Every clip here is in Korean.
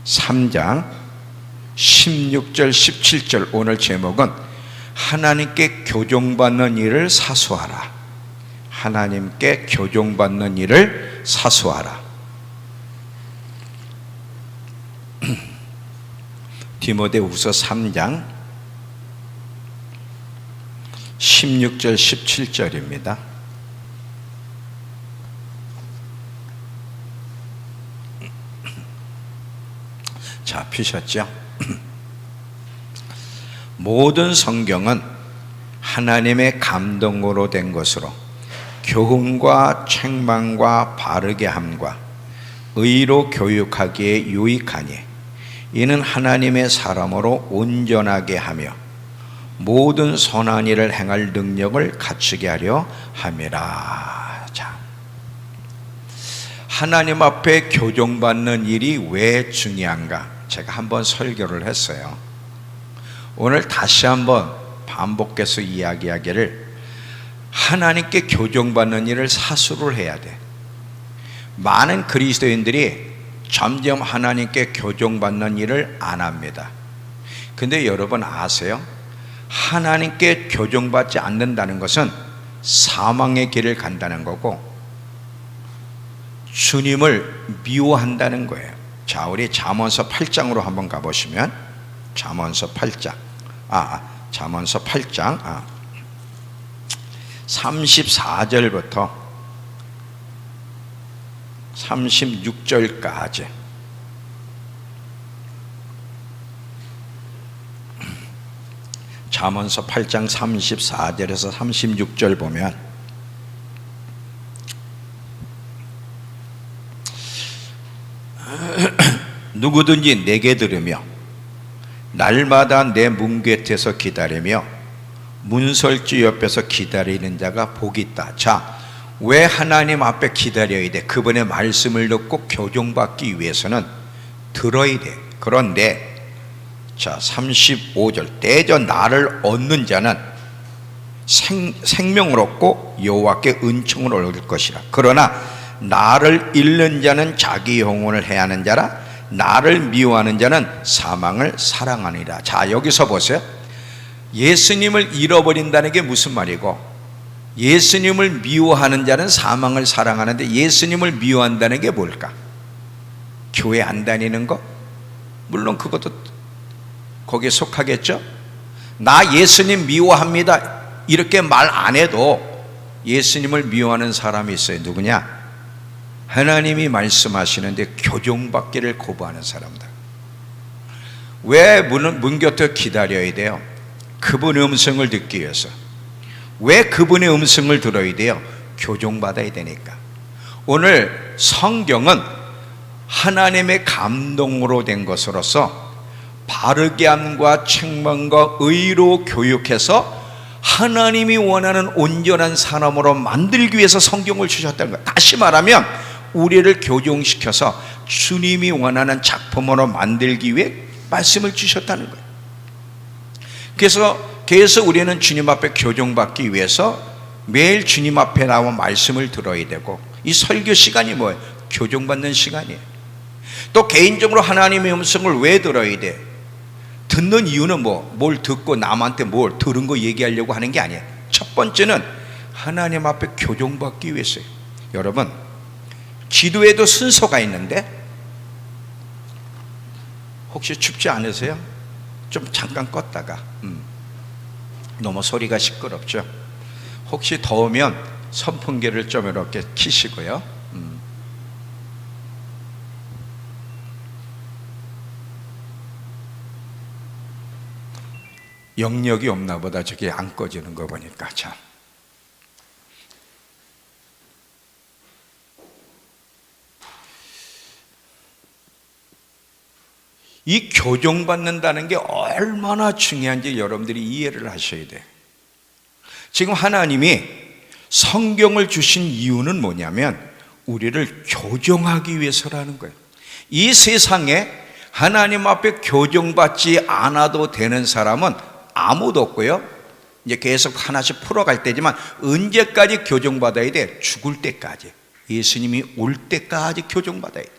3장 16절 17절. 오늘 제목은 하나님께 교종받는 일을 사수하라. 하나님께 교종받는 일을 사수하라. 디모데후서 3장 16절 17절입니다. 자, 피셨죠? 모든 성경은 하나님의 감동으로 된 것으로 교훈과 책망과 바르게 함과 의로 교육하기에 유익하니 이는 하나님의 사람으로 온전하게 하며 모든 선한 일을 행할 능력을 갖추게 하려 함이라. 자, 하나님 앞에 교종받는 일이 왜 중요한가? 제가 한번 설교를 했어요. 오늘 다시 한번 반복해서 이야기하기를, 하나님께 교종받는 일을 사수를 해야 돼. 많은 그리스도인들이 점점 하나님께 교종받는 일을 안 합니다. 근데 여러분 아세요? 하나님께 교종받지 않는다는 것은 사망의 길을 간다는 거고 주님을 미워한다는 거예요. 자, 우리 잠언서 8장으로 한번 가보시면, 잠언서 8장 34절부터 36절까지. 잠언서 8장 34절에서 36절 보면, 누구든지 내게 들으며 날마다 내 문 곁에서 기다리며 문설주 옆에서 기다리는 자가 복이 있다. 자, 왜 하나님 앞에 기다려야 돼? 그분의 말씀을 듣고 교종받기 위해서는 들어야 돼. 그런데 자, 35절, 때저 나를 얻는 자는 생명을 얻고 여호와께 은총을 얻을 것이라. 그러나 나를 잃는 자는 자기 영혼을 해하는 자라. 나를 미워하는 자는 사망을 사랑하니라. 자, 여기서 보세요. 예수님을 잃어버린다는 게 무슨 말이고, 예수님을 미워하는 자는 사망을 사랑하는데 예수님을 미워한다는 게 뭘까? 교회 안 다니는 거? 물론 그것도 거기에 속하겠죠. 나 예수님 미워합니다 이렇게 말 안 해도 예수님을 미워하는 사람이 있어요. 누구냐? 하나님이 말씀하시는데 교종받기를 거부하는 사람들. 왜 문 곁에 기다려야 돼요? 그분의 음성을 듣기 위해서. 왜 그분의 음성을 들어야 돼요? 교종받아야 되니까. 오늘 성경은 하나님의 감동으로 된 것으로서 바르게 함과 책망과 의로 교육해서 하나님이 원하는 온전한 사람으로 만들기 위해서 성경을 주셨다는 거예요. 다시 말하면 우리를 교종시켜서 주님이 원하는 작품으로 만들기 위해 말씀을 주셨다는 거예요. 그래서 계속 우리는 주님 앞에 교종받기 위해서 매일 주님 앞에 나와 말씀을 들어야 되고, 이 설교 시간이 뭐예요? 교종받는 시간이에요. 또 개인적으로 하나님의 음성을 왜 들어야 돼? 듣는 이유는 뭘 듣고 남한테 뭘 들은 거 얘기하려고 하는 게 아니에요. 첫 번째는 하나님 앞에 교종받기 위해서요. 여러분, 기도에도 순서가 있는데 혹시 춥지 않으세요? 좀 잠깐 껐다가 너무 소리가 시끄럽죠? 혹시 더우면 선풍기를 좀 이렇게 켜시고요. 영역이 없나 보다. 저게 안 꺼지는 거 보니까. 참, 이 교종받는다는 게 얼마나 중요한지 여러분들이 이해를 하셔야 돼요. 지금 하나님이 성경을 주신 이유는 뭐냐면 우리를 교종하기 위해서라는 거예요. 이 세상에 하나님 앞에 교종받지 않아도 되는 사람은 아무도 없고요. 이제 계속 하나씩 풀어갈 때지만 언제까지 교종받아야 돼? 죽을 때까지. 예수님이 올 때까지 교종받아야 돼.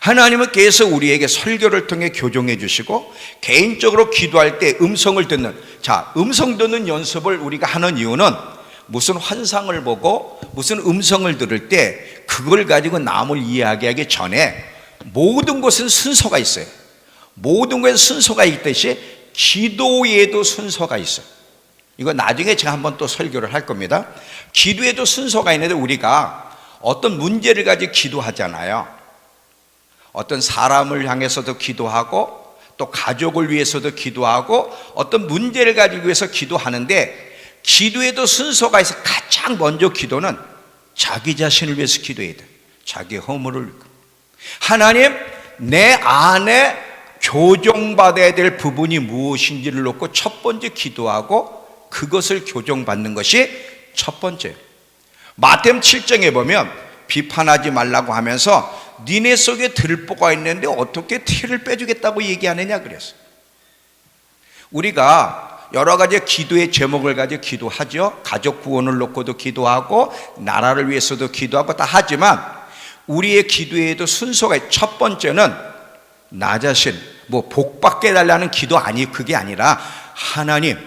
하나님은 계속 우리에게 설교를 통해 교정해 주시고 개인적으로 기도할 때 음성을 듣는, 자, 음성 듣는 연습을 우리가 하는 이유는 무슨 환상을 보고 무슨 음성을 들을 때 그걸 가지고 남을 이야기하기 전에 모든 것은 순서가 있어요. 모든 것에 순서가 있듯이 기도에도 순서가 있어요. 이거 나중에 제가 한번 또 설교를 할 겁니다. 기도에도 순서가 있는데 우리가 어떤 문제를 가지고 기도하잖아요. 어떤 사람을 향해서도 기도하고 또 가족을 위해서도 기도하고 어떤 문제를 가지고 위해서 기도하는데 기도에도 순서가 있어. 가장 먼저 기도는 자기 자신을 위해서 기도해야 돼. 자기 허물을. 하나님, 내 안에 교정받아야 될 부분이 무엇인지를 놓고 첫 번째 기도하고 그것을 교정받는 것이 첫 번째. 마태복음 7장에 보면 비판하지 말라고 하면서 니네 속에 들보가 있는데 어떻게 티를 빼주겠다고 얘기하느냐 그랬어요. 우리가 여러 가지 기도의 제목을 가지고 기도하죠. 가족 구원을 놓고도 기도하고 나라를 위해서도 기도하고 다 하지만 우리의 기도에도 순서가 있어요. 첫 번째는 나 자신, 뭐 복받게 해달라는 기도 그게 아니라 하나님,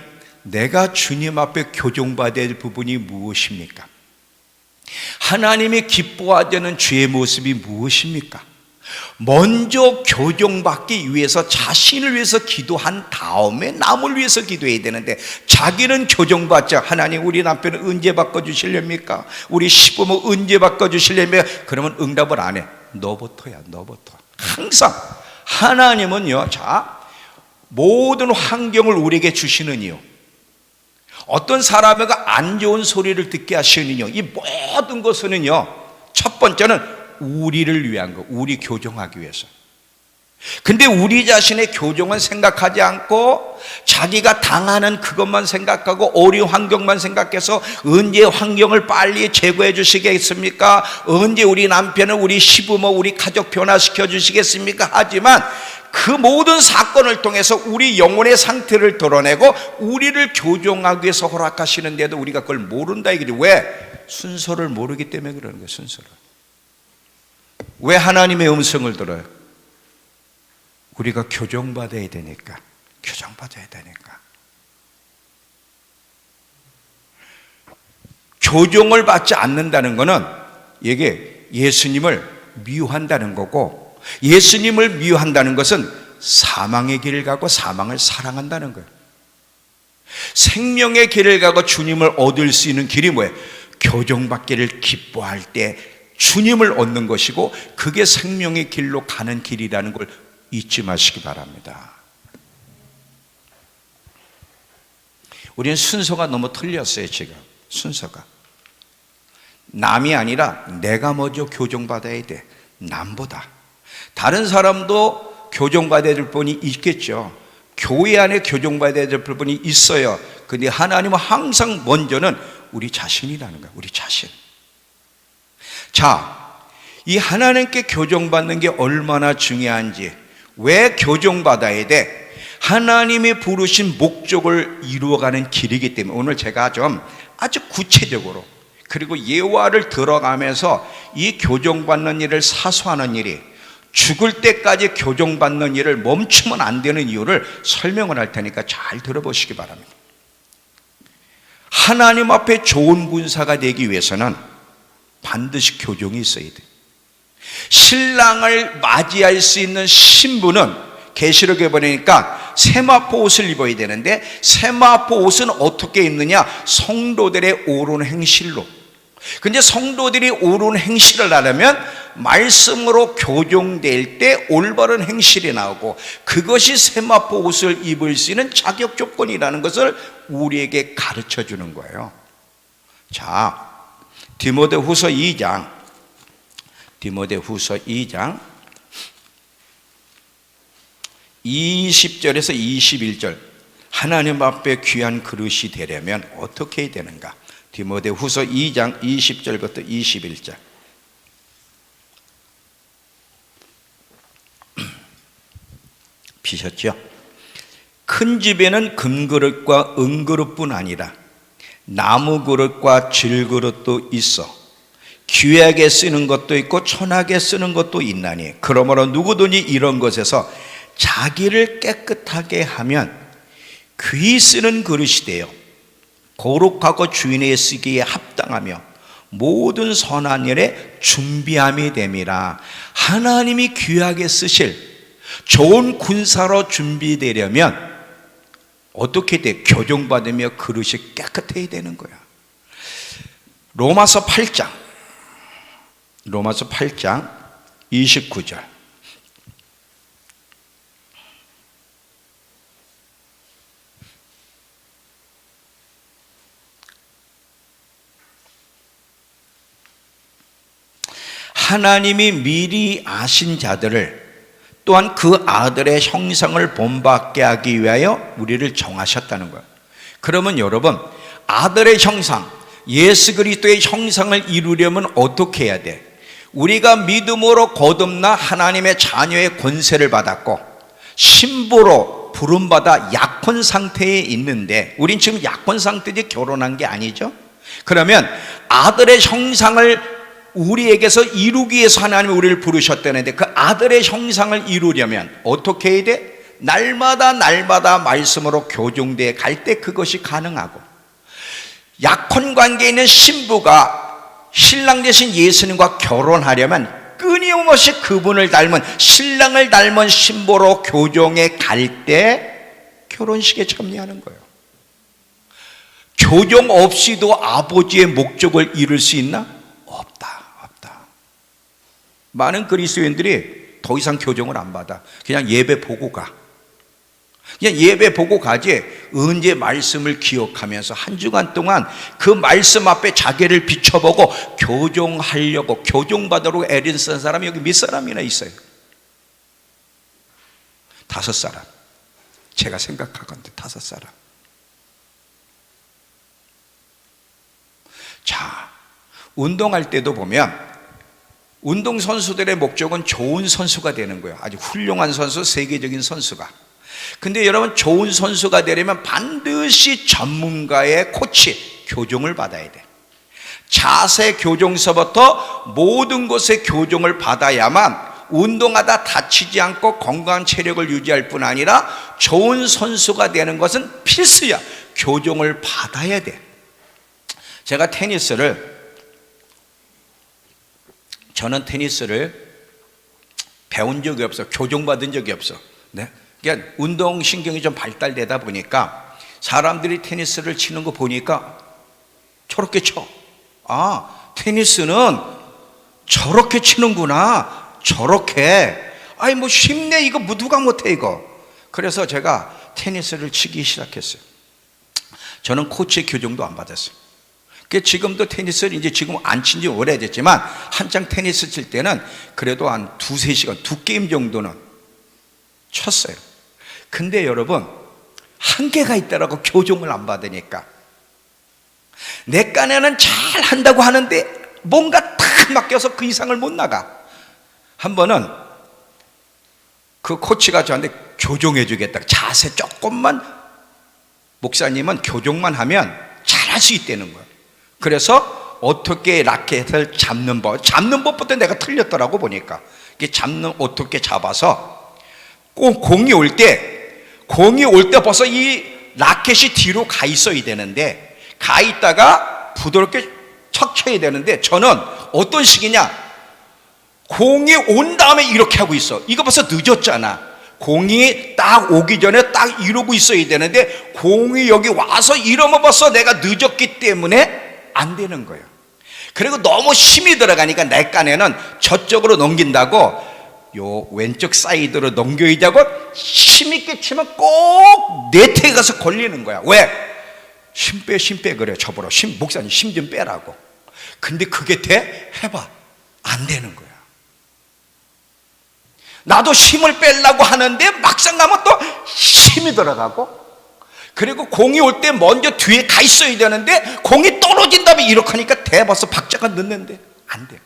내가 주님 앞에 교정받아야 될 부분이 무엇입니까? 하나님이 기뻐하시는 주의 모습이 무엇입니까? 먼저 교정받기 위해서 자신을 위해서 기도한 다음에 남을 위해서 기도해야 되는데 자기는 교정받자. 하나님, 우리 남편은 언제 바꿔주실렵니까? 우리 시부모 언제 바꿔주실렵니까? 그러면 응답을 안 해. 너부터야, 너부터. 항상 하나님은요, 자, 모든 환경을 우리에게 주시는 이유, 어떤 사람에게 안 좋은 소리를 듣게 하시는 이유, 이 모든 것은요, 첫 번째는 우리를 위한 거, 우리 교정하기 위해서. 근데 우리 자신의 교정은 생각하지 않고 자기가 당하는 그것만 생각하고 어려운 환경만 생각해서 언제 환경을 빨리 제거해 주시겠습니까? 언제 우리 남편을, 우리 시부모, 우리 가족 변화시켜 주시겠습니까? 하지만 그 모든 사건을 통해서 우리 영혼의 상태를 드러내고 우리를 교정하기 위해서 허락하시는데도 우리가 그걸 모른다 이거지. 왜? 순서를 모르기 때문에 그러는 거예요. 순서를. 왜 하나님의 음성을 들어요? 우리가 교정받아야 되니까. 교정받아야 되니까. 교정을 받지 않는다는 것은 이게 예수님을 미워한다는 거고, 예수님을 미워한다는 것은 사망의 길을 가고 사망을 사랑한다는 거예요. 생명의 길을 가고 주님을 얻을 수 있는 길이 뭐예요? 교정받기를 기뻐할 때 주님을 얻는 것이고, 그게 생명의 길로 가는 길이라는 걸 잊지 마시기 바랍니다. 우리는 순서가 너무 틀렸어요. 지금 순서가 남이 아니라 내가 먼저 교정받아야 돼. 남보다. 다른 사람도 교정받아야 될 분이 있겠죠. 교회 안에 교정받아야 될 부분이 있어요. 근데 하나님은 항상 먼저는 우리 자신이라는 거예요. 우리 자신. 자, 이 하나님께 교정받는 게 얼마나 중요한지, 왜 교정받아야 돼? 하나님이 부르신 목적을 이루어가는 길이기 때문에 오늘 제가 좀 아주 구체적으로, 그리고 예화를 들어가면서 이 교정받는 일을 사수하는 일이, 죽을 때까지 교정받는 일을 멈추면 안 되는 이유를 설명을 할 테니까 잘 들어보시기 바랍니다. 하나님 앞에 좋은 군사가 되기 위해서는 반드시 교정이 있어야 돼. 신랑을 맞이할 수 있는 신부는 계시록에 보니까 세마포 옷을 입어야 되는데, 세마포 옷은 어떻게 입느냐? 성도들의 옳은 행실로. 근데 성도들이 옳은 행실을 하려면 말씀으로 교정될 때 올바른 행실이 나오고, 그것이 세마포 옷을 입을 수 있는 자격 조건이라는 것을 우리에게 가르쳐 주는 거예요. 자, 디모데후서 2장 20절에서 21절, 하나님 앞에 귀한 그릇이 되려면 어떻게 해야 되는가? 디모데후서 2장 20절부터 21절. 피셨죠? 큰 집에는 금그릇과 은그릇뿐 아니라 나무 그릇과 질그릇도 있어 귀하게 쓰는 것도 있고 천하게 쓰는 것도 있나니 그러므로 누구든지 이런 것에서 자기를 깨끗하게 하면 귀히 쓰는 그릇이 되어 거룩하고 주인의 쓰기에 합당하며 모든 선한 일에 준비함이 됨이라. 하나님이 귀하게 쓰실 좋은 군사로 준비되려면 어떻게 돼? 교정받으며 그릇이 깨끗해야 되는 거야. 로마서 8장 29절. 하나님이 미리 아신 자들을 또한 그 아들의 형상을 본받게 하기 위하여 우리를 정하셨다는 거예요. 그러면 여러분, 아들의 형상, 예수 그리스도의 형상을 이루려면 어떻게 해야 돼? 우리가 믿음으로 거듭나 하나님의 자녀의 권세를 받았고 신부로 부름받아 약혼 상태에 있는데, 우린 지금 약혼 상태지 결혼한 게 아니죠. 그러면 아들의 형상을 우리에게서 이루기 위해서 하나님이 우리를 부르셨다는데, 그 아들의 형상을 이루려면 어떻게 해야 돼? 날마다 말씀으로 교정되어 갈 때 그것이 가능하고, 약혼 관계에 있는 신부가 신랑 되신 예수님과 결혼하려면 끊임없이 그분을 닮은, 신랑을 닮은 신부로 교정해 갈 때 결혼식에 참여하는 거예요. 교정 없이도 아버지의 목적을 이룰 수 있나? 없다. 많은 그리스도인들이 더 이상 교정을 안 받아. 그냥 예배 보고 가. 그냥 예배 보고 가지, 언제 말씀을 기억하면서 한 주간 동안 그 말씀 앞에 자기를 비춰보고 교정하려고, 교정받으려고 애를 쓴 사람이 여기 몇 사람이나 있어요? 5사람. 제가 생각하건대 5사람. 자, 운동할 때도 보면 운동선수들의 목적은 좋은 선수가 되는 거예요. 아주 훌륭한 선수, 세계적인 선수가. 근데 여러분, 좋은 선수가 되려면 반드시 전문가의 코치, 교정을 받아야 돼. 자세 교정서부터 모든 것의 교정을 받아야만 운동하다 다치지 않고 건강한 체력을 유지할 뿐 아니라 좋은 선수가 되는 것은 필수야. 교정을 받아야 돼. 제가 저는 테니스를 배운 적이 없어. 교정받은 적이 없어. 네? 그러니까 운동신경이 좀 발달되다 보니까 사람들이 테니스를 치는 거 보니까 저렇게 쳐. 아, 테니스는 저렇게 치는구나. 저렇게. 아이, 뭐 쉽네. 이거 누가 못해 이거. 그래서 제가 테니스를 치기 시작했어요. 저는 코치의 교정도 안 받았어요. 지금도 테니스를 이제 지금 안 친 지 오래됐지만, 한창 테니스 칠 때는 그래도 한 2-3시간, 2게임 정도는 쳤어요. 근데 여러분, 한계가 있더라고. 교정을 안 받으니까. 내 깐에는 잘 한다고 하는데 뭔가 탁 맡겨서 그 이상을 못 나가. 한 번은 그 코치가 저한테 교정해 주겠다. 자세 조금만, 목사님은 교정만 하면 잘할 수 있다는 거예요. 그래서 어떻게 라켓을 잡는 법부터 내가 틀렸더라고. 보니까 어떻게 잡아서 공이 올 때 벌써 이 라켓이 뒤로 가 있어야 되는데, 가 있다가 부드럽게 척 쳐야 되는데, 저는 어떤 식이냐, 공이 온 다음에 이렇게 하고 있어. 이거 벌써 늦었잖아. 공이 딱 오기 전에 딱 이러고 있어야 되는데, 공이 여기 와서 이러면 벌써 내가 늦었기 때문에 안 되는 거예요. 그리고 너무 힘이 들어가니까 내 깐에는 저쪽으로 넘긴다고, 요 왼쪽 사이드로 넘겨야 되고, 힘있게 치면 꼭 네트에 가서 걸리는 거야. 왜? 힘 빼 그래. 저보러 목사님 힘 좀 빼라고. 근데 그게 돼? 해봐. 안 되는 거야. 나도 힘을 빼려고 하는데 막상 가면 또 힘이 들어가고, 그리고 공이 올 때 먼저 뒤에 가 있어야 되는데 공이 떨어진 다음에 이렇게 하니까 벌써 박자가 늦는데 안 돼.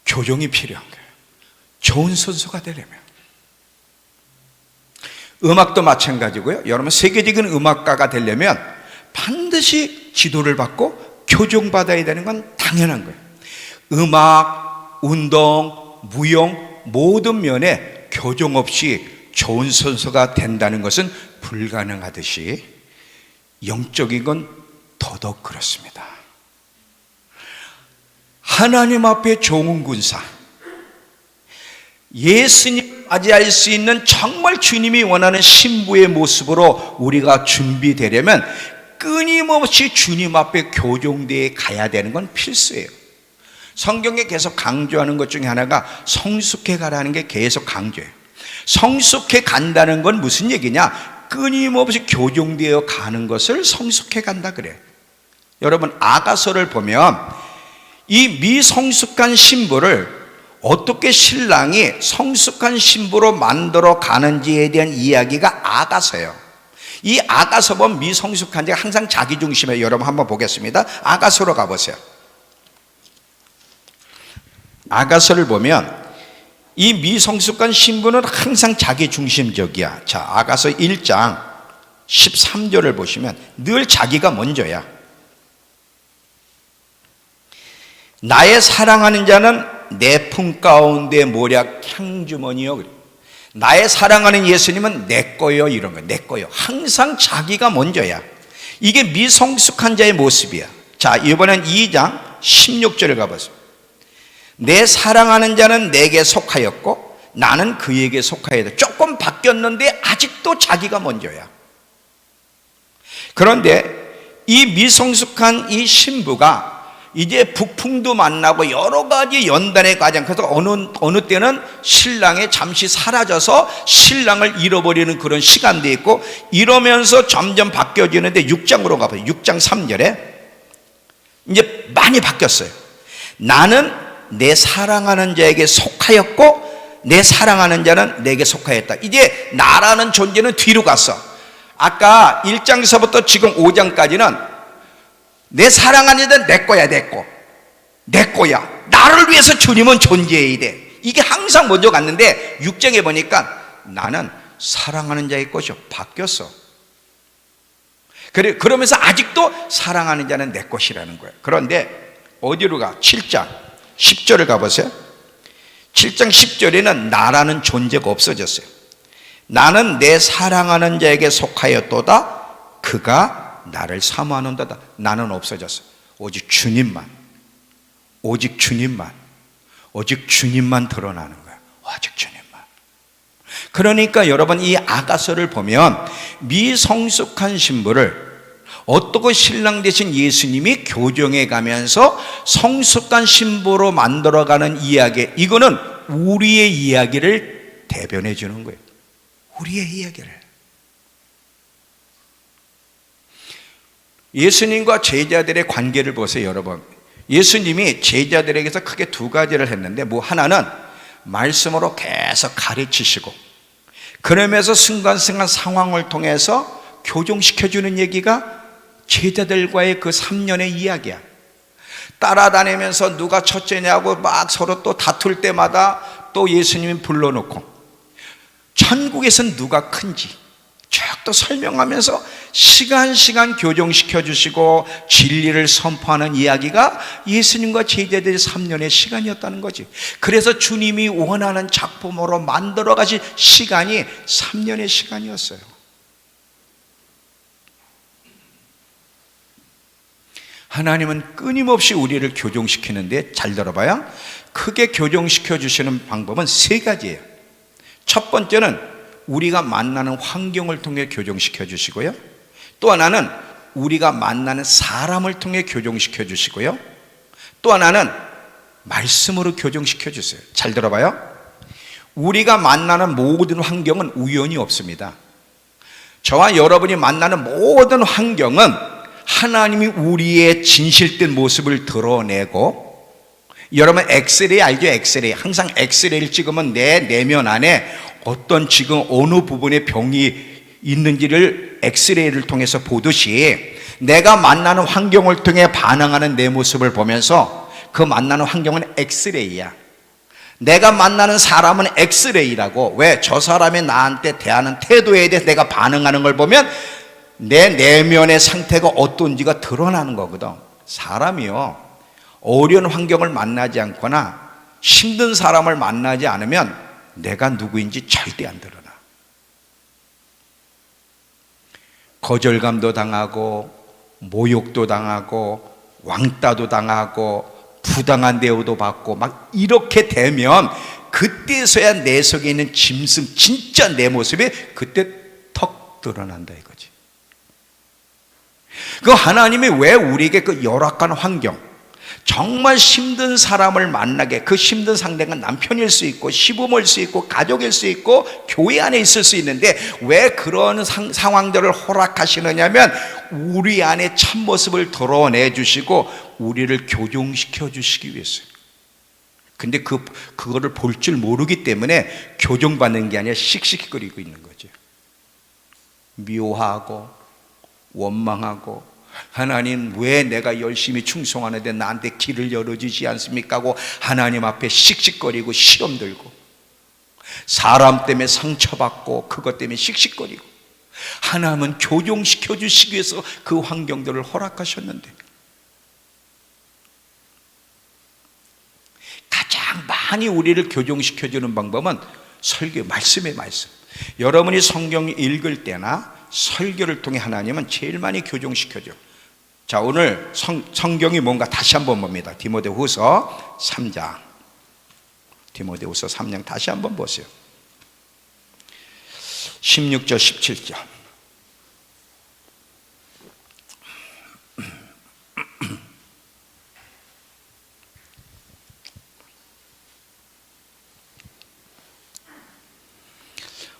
교정이 필요한 거예요. 좋은 선수가 되려면. 음악도 마찬가지고요. 여러분, 세계적인 음악가가 되려면 반드시 지도를 받고 교정받아야 되는 건 당연한 거예요. 음악, 운동, 무용 모든 면에 교정 없이 좋은 선수가 된다는 것은 불가능하듯이 영적인 건 더더욱 그렇습니다. 하나님 앞에 좋은 군사, 예수님 맞이할 수 있는 정말 주님이 원하는 신부의 모습으로 우리가 준비되려면 끊임없이 주님 앞에 교정대에 가야 되는 건 필수예요. 성경에 계속 강조하는 것 중에 하나가 성숙해 가라는 게 계속 강조해요. 성숙해 간다는 건 무슨 얘기냐? 끊임없이 교정되어 가는 것을 성숙해 간다 그래요. 여러분, 아가서를 보면 이 미성숙한 신부를 어떻게 신랑이 성숙한 신부로 만들어 가는지에 대한 이야기가 아가서예요. 이 아가서 보면 미성숙한 자가 항상 자기 중심에, 여러분 한번 보겠습니다. 아가서로 가보세요. 아가서를 보면 이 미성숙한 신부는 항상 자기 중심적이야. 자, 아가서 1장 13절을 보시면 늘 자기가 먼저야. 나의 사랑하는 자는 내 품 가운데 모략 향주머니요. 나의 사랑하는 예수님은 내 거요, 이런 거. 내 거요. 항상 자기가 먼저야. 이게 미성숙한 자의 모습이야. 자, 이번엔 2장 16절을 가보세요. 내 사랑하는 자는 내게 속하였고 나는 그에게 속하였다. 조금 바뀌었는데 아직도 자기가 먼저야. 그런데 이 미성숙한 이 신부가 이제 북풍도 만나고 여러 가지 연단의 과정, 그래서 어느 때는 신랑이 잠시 사라져서 신랑을 잃어버리는 그런 시간도 있고, 이러면서 점점 바뀌어지는데 6장으로 가봐요. 6장 3절에 이제 많이 바뀌었어요. 나는 내 사랑하는 자에게 속하였고 내 사랑하는 자는 내게 속하였다. 이제 나라는 존재는 뒤로 갔어. 아까 1장에서부터 지금 5장까지는 내 사랑하는 자는 내 거야, 내 거. 내 거야. 나를 위해서 주님은 존재해야 돼. 이게 항상 먼저 갔는데 6장에 보니까 나는 사랑하는 자의 것이요. 바뀌었어. 그러면서 아직도 사랑하는 자는 내 것이라는 거예요. 그런데 어디로 가? 7장 10절을 가보세요. 7장 10절에는 나라는 존재가 없어졌어요. 나는 내 사랑하는 자에게 속하였도다. 그가 나를 사모하는도다. 나는 없어졌어. 오직 주님만, 오직 주님만, 오직 주님만 드러나는 거야. 오직 주님만. 그러니까 여러분, 이 아가서를 보면 미성숙한 신부를 어떻게 신랑 되신 예수님이 교정해 가면서 성숙한 신부로 만들어가는 이야기, 이거는 우리의 이야기를 대변해 주는 거예요. 우리의 이야기를. 예수님과 제자들의 관계를 보세요, 여러분. 예수님이 제자들에게서 크게 두 가지를 했는데, 하나는 말씀으로 계속 가르치시고, 그러면서 순간순간 상황을 통해서 교정시켜주는 얘기가 제자들과의 그 3년의 이야기야. 따라다니면서 누가 첫째냐고 막 서로 또 다툴 때마다 또 예수님이 불러놓고, 천국에선 누가 큰지 쭉 또 설명하면서 시간 교정시켜 주시고 진리를 선포하는 이야기가 예수님과 제자들의 3년의 시간이었다는 거지. 그래서 주님이 원하는 작품으로 만들어 가신 시간이 3년의 시간이었어요. 하나님은 끊임없이 우리를 교정시키는데, 잘 들어봐요. 크게 교정시켜 주시는 방법은 세 가지예요. 첫 번째는 우리가 만나는 환경을 통해 교정시켜 주시고요. 또 하나는 우리가 만나는 사람을 통해 교정시켜 주시고요. 또 하나는 말씀으로 교정시켜 주세요. 잘 들어봐요. 우리가 만나는 모든 환경은 우연이 없습니다. 저와 여러분이 만나는 모든 환경은 하나님이 우리의 진실된 모습을 드러내고, 여러분 엑스레이 알죠? 엑스레이. 항상 엑스레이를 찍으면 내 내면 안에 어떤 지금 어느 부분에 병이 있는지를 엑스레이를 통해서 보듯이, 내가 만나는 환경을 통해 반응하는 내 모습을 보면서 그 만나는 환경은 엑스레이야. 내가 만나는 사람은 엑스레이라고. 왜? 저 사람이 나한테 대하는 태도에 대해서 내가 반응하는 걸 보면 내 내면의 상태가 어떤지가 드러나는 거거든. 사람이요, 어려운 환경을 만나지 않거나 힘든 사람을 만나지 않으면 내가 누구인지 절대 안 드러나. 거절감도 당하고 모욕도 당하고 왕따도 당하고 부당한 대우도 받고 막 이렇게 되면 그때서야 내 속에 있는 짐승, 진짜 내 모습이 그때 턱 드러난다 이거지. 그 하나님이 왜 우리에게 그 열악한 환경, 정말 힘든 사람을 만나게, 그 힘든 상대가 남편일 수 있고 시부모일 수 있고 가족일 수 있고 교회 안에 있을 수 있는데 왜 그런 상황들을 허락하시느냐면 우리 안에 참모습을 드러내 주시고 우리를 교정시켜 주시기 위해서요. 근데 그거를 볼 줄 모르기 때문에 교정받는 게 아니라 씩씩거리고 있는 거죠. 미워하고 원망하고, 하나님 왜 내가 열심히 충성하는데 나한테 길을 열어주지 않습니까 하고 하나님 앞에 씩씩거리고 시험 들고, 사람 때문에 상처받고 그것 때문에 씩씩거리고, 하나님은 교정시켜 주시기 위해서 그 환경들을 허락하셨는데, 가장 많이 우리를 교정시켜 주는 방법은 설교, 말씀의 말씀. 여러분이 성경 읽을 때나 설교를 통해 하나님은 제일 많이 교정시켜줘. 자, 오늘 성경이 뭔가 다시 한번 봅니다. 디모데후서 3장. 디모데후서 3장 다시 한번 보세요. 16절 17절.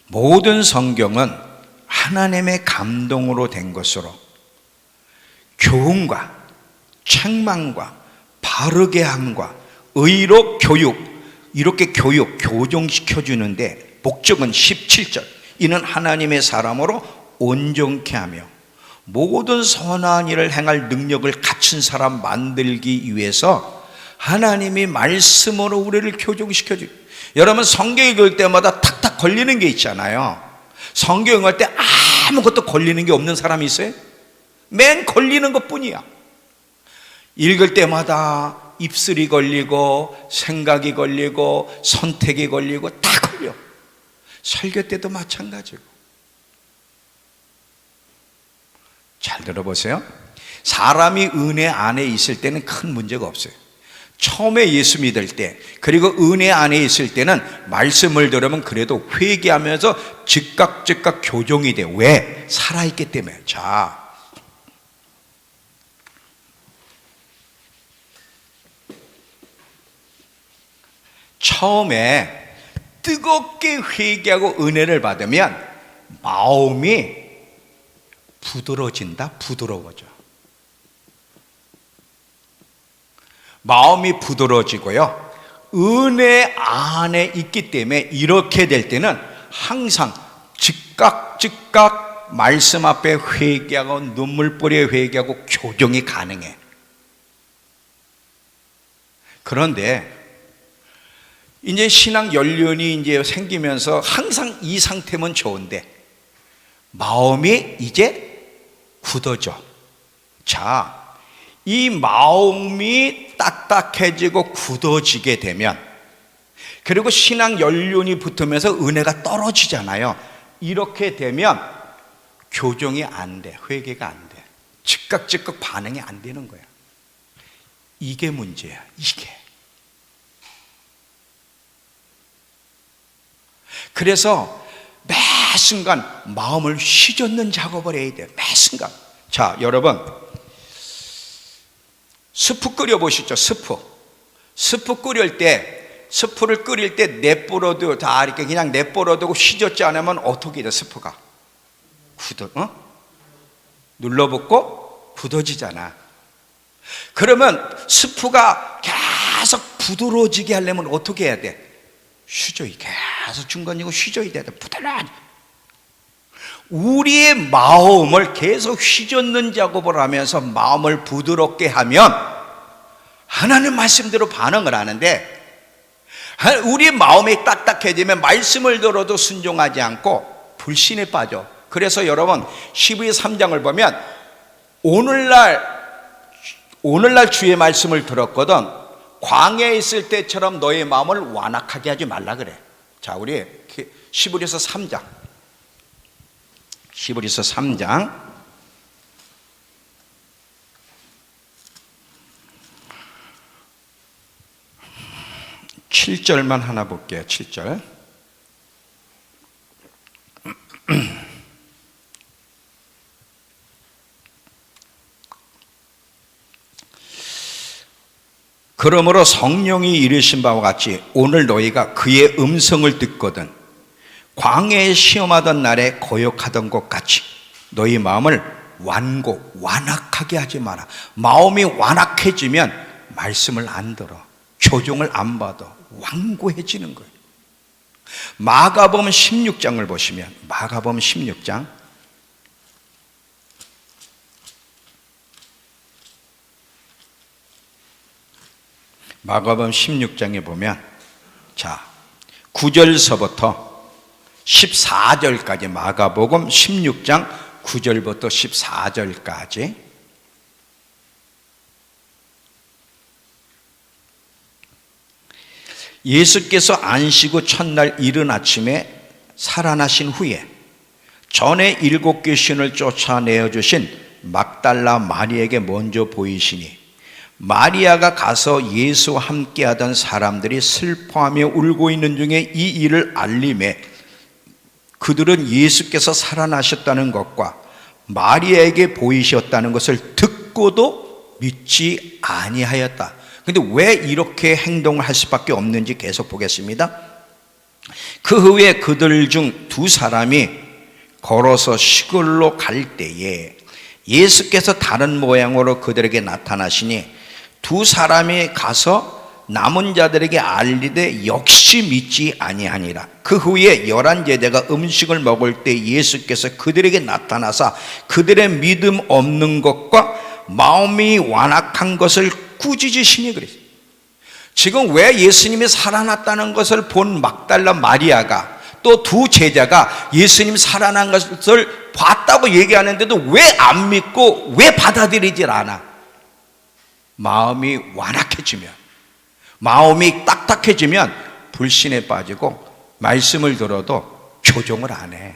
모든 성경은 하나님의 감동으로 된 것으로 교훈과 책망과 바르게 함과 의로 교육, 이렇게 교정시켜 주는데 목적은 17절, 이는 하나님의 사람으로 온전케 하며 모든 선한 일을 행할 능력을 갖춘 사람 만들기 위해서 하나님이 말씀으로 우리를 교정시켜 주. 여러분 성경 읽을 때마다 탁탁 걸리는 게 있잖아요. 성경 읽을 때 아무것도 걸리는 게 없는 사람이 있어요? 맨 걸리는 것뿐이야. 읽을 때마다 입술이 걸리고 생각이 걸리고 선택이 걸리고 다 걸려. 설교 때도 마찬가지고. 잘 들어보세요. 사람이 은혜 안에 있을 때는 큰 문제가 없어요. 처음에 예수 믿을 때, 그리고 은혜 안에 있을 때는 말씀을 들으면 그래도 회개하면서 즉각 교정이 돼. 왜? 살아있기 때문에. 자, 처음에 뜨겁게 회개하고 은혜를 받으면 마음이 부드러워진다. 부드러워져. 마음이 부드러워지고요, 은혜 안에 있기 때문에 이렇게 될 때는 항상 즉각 말씀 앞에 회개하고 눈물뿌리에 회개하고 교정이 가능해. 그런데 이제 신앙 연륜이 이제 생기면서 항상 이 상태면 좋은데 마음이 이제 굳어져. 자, 이 마음이 딱딱해지고 굳어지게 되면, 그리고 신앙 연륜이 붙으면서 은혜가 떨어지잖아요. 이렇게 되면 교정이 안 돼. 회개가 안 돼. 즉각 반응이 안 되는 거야. 이게 문제야. 이게. 그래서 매 순간 마음을 휘젓는 작업을 해야 돼. 매 순간. 자, 여러분, 스프 끓여 보시죠. 스프 끓일 때, 스프를 끓일 때 내버려도 다 이렇게 그냥 내버려두고 휘젓지 않으면 어떻게 돼? 스프가 눌러붙고 굳어지잖아. 그러면 스프가 계속 부드러워지게 하려면 어떻게 해야 돼? 휘저이, 계속 중간이고 휘저어야 돼. 부드러워. 우리의 마음을 계속 휘젓는 작업을 하면서 마음을 부드럽게 하면 하나님 말씀대로 반응을 하는데, 우리의 마음이 딱딱해지면 말씀을 들어도 순종하지 않고 불신에 빠져. 그래서 여러분 12의 3장을 보면 오늘날 오늘날 주의 말씀을 들었거든. 광야에 있을 때처럼 너의 마음을 완악하게 하지 말라 그래. 자, 우리 히브리서 3장. 히브리서 3장 7절만 하나 볼게요. 7절. 그러므로 성령이 이르신 바와 같이 오늘 너희가 그의 음성을 듣거든 광야에 시험하던 날에 거역하던 것 같이 너희 마음을 완악하게 하지 마라. 마음이 완악해지면 말씀을 안 들어, 교종을 안 받아, 완고해지는 거예요. 마가복음 16장을 보시면, 마가복음 16장 마가복음 16장에 보면, 자, 9절서부터 14절까지, 마가복음 16장 9절부터 14절까지 예수께서 안식 첫날 이른 아침에 살아나신 후에 전에 7 귀신을 쫓아내어 주신 막달라 마리에게 먼저 보이시니 마리아가 가서 예수와 함께하던 사람들이 슬퍼하며 울고 있는 중에 이 일을 알림해 그들은 예수께서 살아나셨다는 것과 마리아에게 보이셨다는 것을 듣고도 믿지 아니하였다. 근데 왜 이렇게 행동을 할 수밖에 없는지 계속 보겠습니다. 그 후에 그들 중 2사람이 걸어서 시골로 갈 때에 예수께서 다른 모양으로 그들에게 나타나시니 2사람이 가서 남은 자들에게 알리되 역시 믿지 아니하니라. 그 후에 11 제자가 음식을 먹을 때 예수께서 그들에게 나타나사 그들의 믿음 없는 것과 마음이 완악한 것을 꾸짖으시니 그랬어요. 지금 왜 예수님이 살아났다는 것을 본 막달라 마리아가 또 2 제자가 예수님 살아난 것을 봤다고 얘기하는데도 왜 안 믿고 왜 받아들이질 않아? 마음이 완악해지면, 마음이 딱딱해지면 불신에 빠지고 말씀을 들어도 교종을 안 해.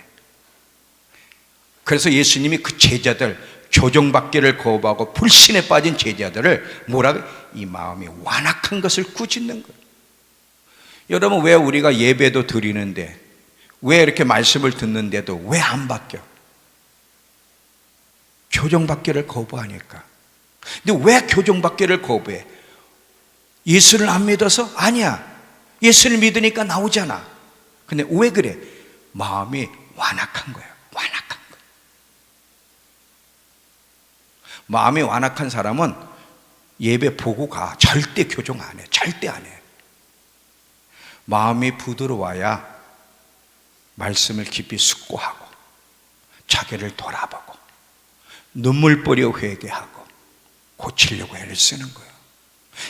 그래서 예수님이 그 제자들, 교종받기를 거부하고 불신에 빠진 제자들을 뭐라고? 이 마음이 완악한 것을 꾸짖는 거예요. 여러분, 왜 우리가 예배도 드리는데, 왜 이렇게 말씀을 듣는데도 왜 안 바뀌어? 교종받기를 거부하니까. 근데 왜 교종받기를 거부해? 예수를 안 믿어서? 아니야. 예수를 믿으니까 나오잖아. 근데 왜 그래? 마음이 완악한 거예요. 완악한 거예요. 마음이 완악한 사람은 예배 보고 가. 절대 교종 안 해. 절대 안 해. 마음이 부드러워야 말씀을 깊이 숙고하고 자기를 돌아보고 눈물 뿌려 회개하고 고치려고 애를 쓰는 거예요.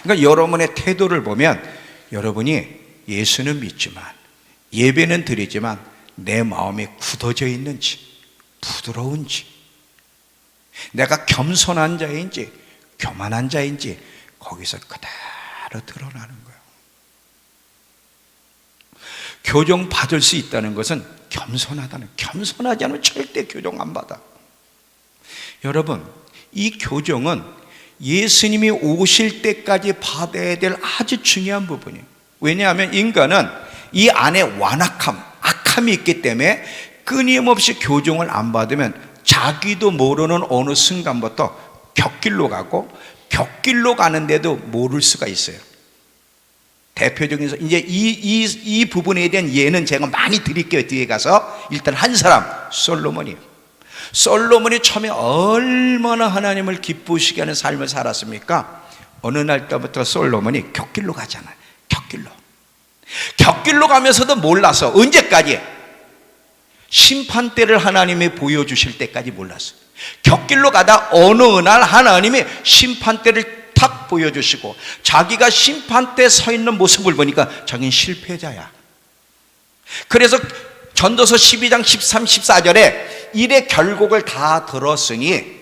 그러니까 여러분의 태도를 보면 여러분이 예수는 믿지만 예배는 드리지만 내 마음이 굳어져 있는지 부드러운지 내가 겸손한 자인지 교만한 자인지 거기서 그대로 드러나는 거예요. 교종 받을 수 있다는 것은 겸손하다는, 겸손하지 않으면 절대 교종 안 받아. 여러분, 이 교종은 예수님이 오실 때까지 받아야 될 아주 중요한 부분이에요. 왜냐하면 인간은 이 안에 완악함, 악함이 있기 때문에 끊임없이 교종을 안 받으면 자기도 모르는 어느 순간부터 곁길로 가고 곁길로 가는데도 모를 수가 있어요. 대표적인 이제 이 부분에 대한 예는 제가 많이 드릴게요. 뒤에 가서. 일단 한 사람, 솔로몬이에요. 솔로몬이 처음에 얼마나 하나님을 기쁘시게 하는 삶을 살았습니까? 어느 날 때부터 솔로몬이 곁길로 가잖아요. 곁길로 가면서도 몰라서 언제까지? 심판대를 하나님이 보여주실 때까지 몰랐어요. 곁길로 가다 어느 날 하나님이 심판대를 탁 보여주시고 자기가 심판대에 서 있는 모습을 보니까 자기는 실패자야. 그래서 전도서 12장 13, 14절에 일의 결국을 다 들었으니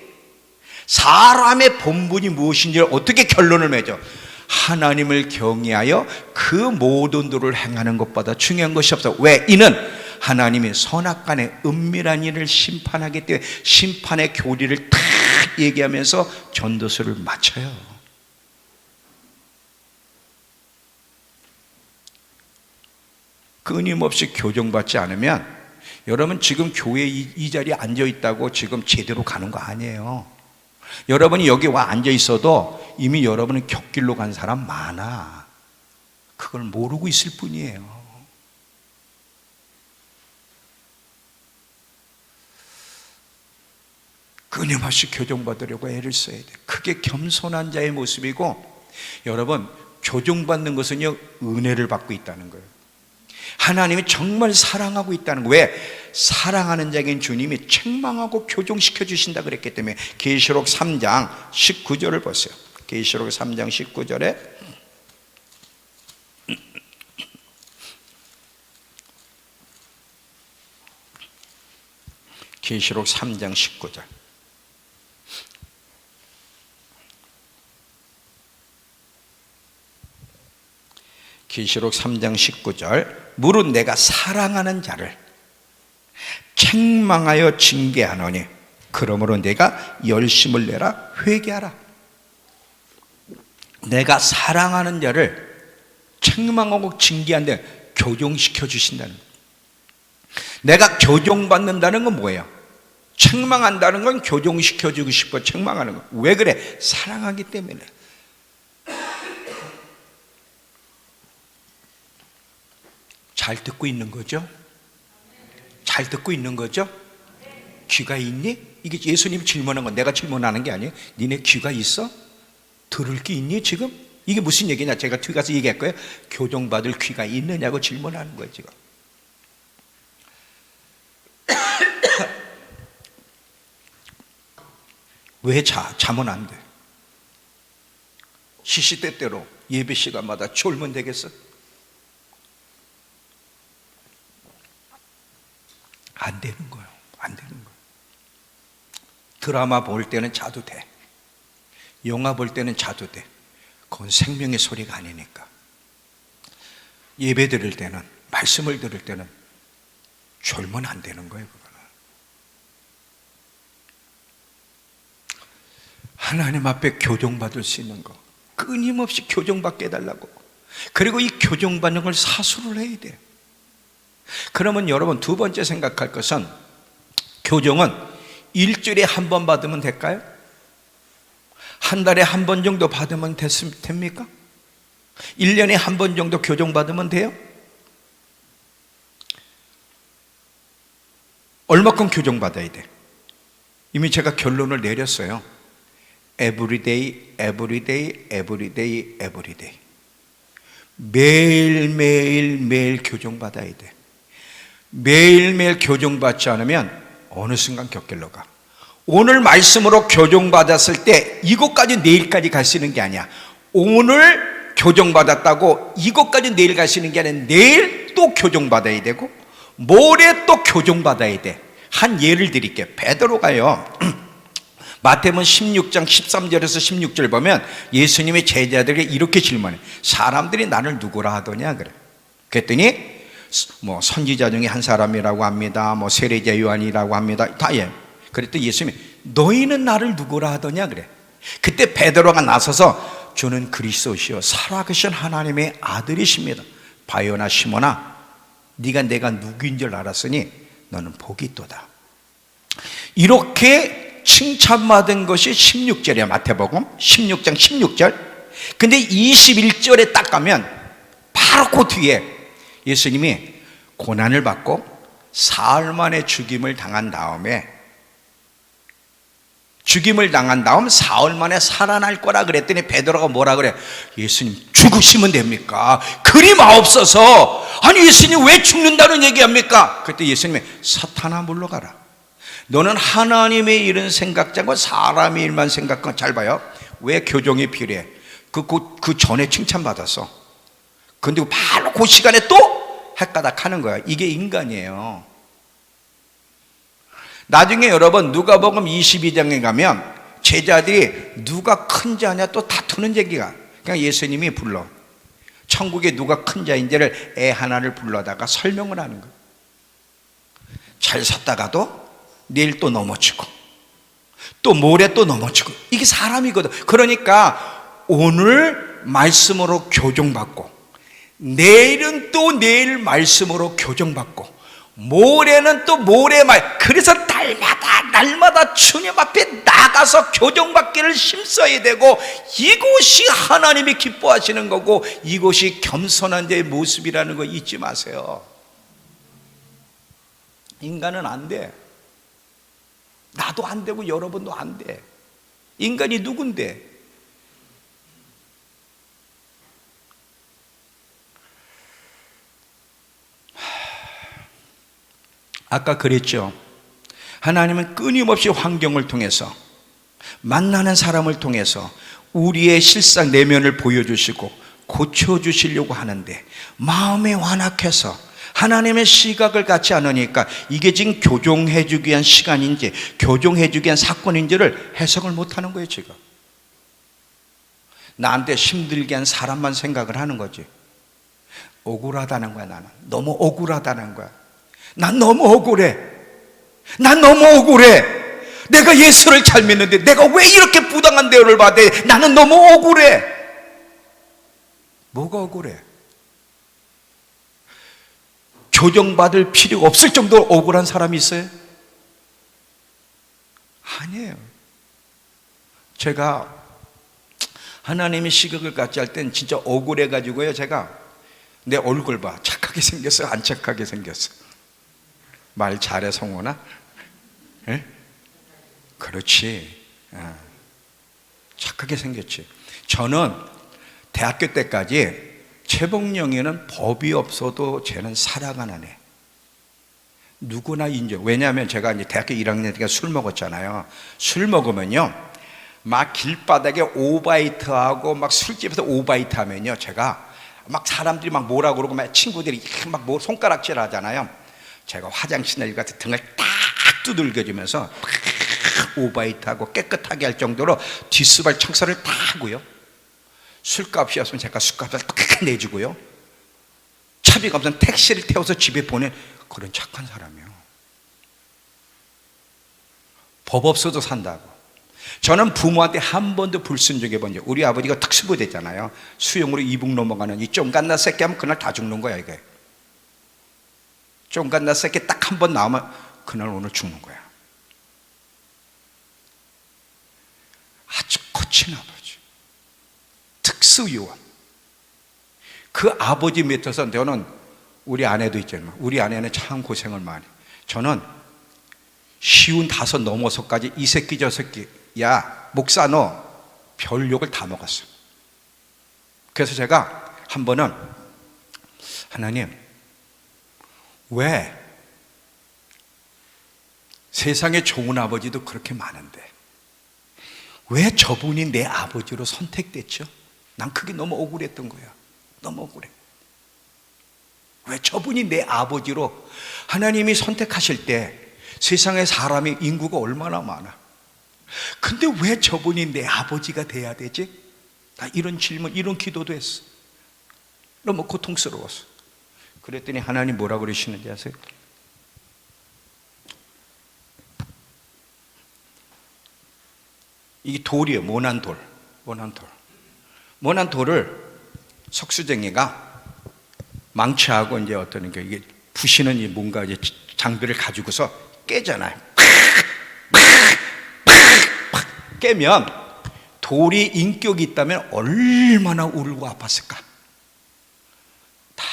사람의 본분이 무엇인지를 어떻게 결론을 맺어? 하나님을 경외하여 그 모든 도를 행하는 것보다 중요한 것이 없어. 왜? 이는 하나님이 선악간의 은밀한 일을 심판하기 때문에 심판의 교리를 탁 얘기하면서 전도서를 마쳐요. 끊임없이 교정받지 않으면 여러분 지금 교회 이 자리에 앉아 있다고 지금 제대로 가는 거 아니에요. 여러분이 여기 와 앉아 있어도 이미 여러분은 곁길로 간 사람 많아. 그걸 모르고 있을 뿐이에요. 끊임없이 교정받으려고 애를 써야 돼. 그게 겸손한 자의 모습이고, 여러분 교정받는 것은요 은혜를 받고 있다는 거예요. 하나님이 정말 사랑하고 있다는 거예요. 왜? 사랑하는 자에겐 주님이 책망하고 교정시켜 주신다 그랬기 때문에. 계시록 3장 19절을 보세요. 계시록 3장 19절에 계시록 3장 19절. 계시록 3장 19절. 무릇 내가 사랑하는 자를 책망하여 징계하노니 그러므로 내가 열심을 내라 회개하라. 내가 사랑하는 자를 책망하고 징계한데 교정시켜 주신다는 거예요. 내가 교정받는다는 건 뭐예요? 책망한다는 건 교정시켜 주고 싶고 책망하는 거. 왜 그래? 사랑하기 때문에. 잘 듣고 있는 거죠? 잘 듣고 있는 거죠? 귀가 있니? 이게 예수님이 질문한 건 내가 질문하는 게 아니에요. 니네 귀가 있어? 들을 귀 있니 지금? 이게 무슨 얘기냐? 제가 뒤 가서 얘기할 거예요. 교정받을 귀가 있느냐고 질문하는 거예요 지금. 왜 자면 안 돼? 시시때때로 예배 시간마다 졸면 되겠어? 안 되는 거예요. 안 되는 거예요. 드라마 볼 때는 자도 돼. 영화 볼 때는 자도 돼. 그건 생명의 소리가 아니니까. 예배 드릴 때는, 말씀을 들을 때는 졸면 안 되는 거예요. 그거는. 하나님 앞에 교정받을 수 있는 거, 끊임없이 교정받게 해달라고. 그리고 이 교정받는 걸 사수를 해야 돼. 그러면 여러분 두 번째 생각할 것은, 교정은 일주일에 한 번 받으면 될까요? 한 달에 한 번 정도 받으면 됩니까? 1년에 한 번 정도 교정 받으면 돼요? 얼마큼 교정 받아야 돼? 이미 제가 결론을 내렸어요. Everyday, everyday, everyday, everyday. 매일 교정 받아야 돼. 매일매일 교정받지 않으면 어느 순간 곁길로 가. 오늘 말씀으로 교정받았을 때 이곳까지 내일까지 갈 수 있는 게 아니야. 오늘 교정받았다고 이곳까지 내일 갈 수 있는 게 아니라 내일 또 교정받아야 되고 모레 또 교정받아야 돼. 한 예를 드릴게요. 베드로가요 마태복음 16장 13절에서 16절 보면 예수님의 제자들에게 이렇게 질문해. 사람들이 나를 누구라 하더냐 그래. 그랬더니 뭐 선지자 중에 한 사람이라고 합니다. 뭐 세례자 요한이라고 합니다. 다 예. 그랬더니 예수님이 너희는 나를 누구라 하더냐 그래. 그때 베드로가 나서서 주는 그리스도시요 살아계신 하나님의 아들이십니다. 바요나 시몬아, 네가 내가 누구인 줄 알았으니 너는 복이 있도다. 이렇게 칭찬받은 것이 16절이야. 마태복음 16장 16절. 근데 21절에 딱 가면 바로 그 뒤에 예수님이 고난을 받고 사흘 만에 죽임을 당한 다음 사흘 만에 살아날 거라 그랬더니 베드로가 뭐라 그래? 예수님 죽으시면 됩니까? 그리 마옵소서. 아니 예수님 왜 죽는다는 얘기합니까? 그때 예수님이 사탄아 물러가라. 너는 하나님의 일은 생각지 않고 사람의 일만 생각하고. 잘 봐요. 왜 교정이 필요해? 그 전에 칭찬받았어. 근데 바로 그 시간에 또 헷가닥 하는 거야. 이게 인간이에요. 나중에 여러분 누가복음 22장에 가면 제자들이 누가 큰 자냐 또 다투는 얘기가. 그냥 예수님이 불러. 천국에 누가 큰 자인지를 애 하나를 불러다가 설명을 하는 거예요. 잘 섰다가도 내일 또 넘어지고 또 모레 또 넘어지고, 이게 사람이거든. 그러니까 오늘 말씀으로 교정받고 내일은 또 내일 말씀으로 교정받고 모레는 또 모레 말, 그래서 날마다 주님 앞에 나가서 교정받기를 힘써야 되고, 이곳이 하나님이 기뻐하시는 거고 이곳이 겸손한 자의 모습이라는 거 잊지 마세요. 인간은 안 돼. 나도 안 되고 여러분도 안 돼. 인간이 누군데? 아까 그랬죠. 하나님은 끊임없이 환경을 통해서, 만나는 사람을 통해서 우리의 실상 내면을 보여주시고 고쳐주시려고 하는데, 마음이 완악해서 하나님의 시각을 갖지 않으니까 이게 지금 교정해주기 위한 시간인지 교정해주기 위한 사건인지를 해석을 못하는 거예요. 지금 나한테 힘들게 한 사람만 생각을 하는 거지. 억울하다는 거야. 나는 너무 억울하다는 거야. 난 너무 억울해. 난 너무 억울해. 내가 예수를 잘 믿는데 내가 왜 이렇게 부당한 대우를 받아? 나는 너무 억울해. 뭐가 억울해? 교정받을 필요가 없을 정도로 억울한 사람이 있어요? 아니에요. 제가 하나님의 시각을 갖지 할 땐 진짜 억울해가지고요, 제가 내 얼굴 봐. 착하게 생겼어, 안 착하게 생겼어? 말 잘해, 성원아? 예? 그렇지. 착하게 생겼지. 저는 대학교 때까지 최복령이는 법이 없어도 쟤는 사랑하는 애. 누구나 인정. 왜냐하면 제가 이제 대학교 1학년 때 술 먹었잖아요. 술 먹으면요, 막 길바닥에 오바이트하고 막 술집에서 오바이트 하면요, 제가 막 사람들이 막 뭐라 그러고 막 친구들이 막 뭐 손가락질 하잖아요. 제가 화장실에 가서 등을 딱 두들겨주면서 막 오바이트하고 깨끗하게 할 정도로 뒷수발 청소를 다 하고요. 술값이었으면 제가 술값을 딱 내주고요. 차비가 없으면 택시를 태워서 집에 보낸 그런 착한 사람이에요. 법 없어도 산다고. 저는 부모한테 한 번도 불순종해 본 적. 우리 아버지가 특수부대잖아요. 수용으로 이북 넘어가는 이 쫑갓나 새끼 하면 그날 다 죽는 거야. 이게 쫑갓나 새끼 딱 한 번 나오면 그날 오늘 죽는 거야. 아주 거친 아버지, 특수요원. 그 아버지 밑에서 저는, 우리 아내도 있잖아요. 우리 아내는 참 고생을 많이. 저는 55 넘어서까지 이 새끼 저 새끼, 야 목사 너 별 욕을 다 먹었어. 그래서 제가 한 번은, 하나님, 왜 세상에 좋은 아버지도 그렇게 많은데 왜 저분이 내 아버지로 선택됐죠? 난 그게 너무 억울했던 거야. 너무 억울해. 왜 저분이 내 아버지로, 하나님이 선택하실 때 세상에 사람의 인구가 얼마나 많아. 근데 왜 저분이 내 아버지가 돼야 되지? 나 이런 질문, 이런 기도도 했어. 너무 고통스러웠어. 그랬더니 하나님 뭐라 그러시는지 아세요? 이게 돌이에요. 모난 돌. 모난 돌. 모난 돌을 석수쟁이가 망치하고 이제 어떤 게 이게 부시는 이 뭔가 이제 장비를 가지고서 깨잖아요. 팍 깨면 돌이 인격이 있다면 얼마나 울고 아팠을까? 다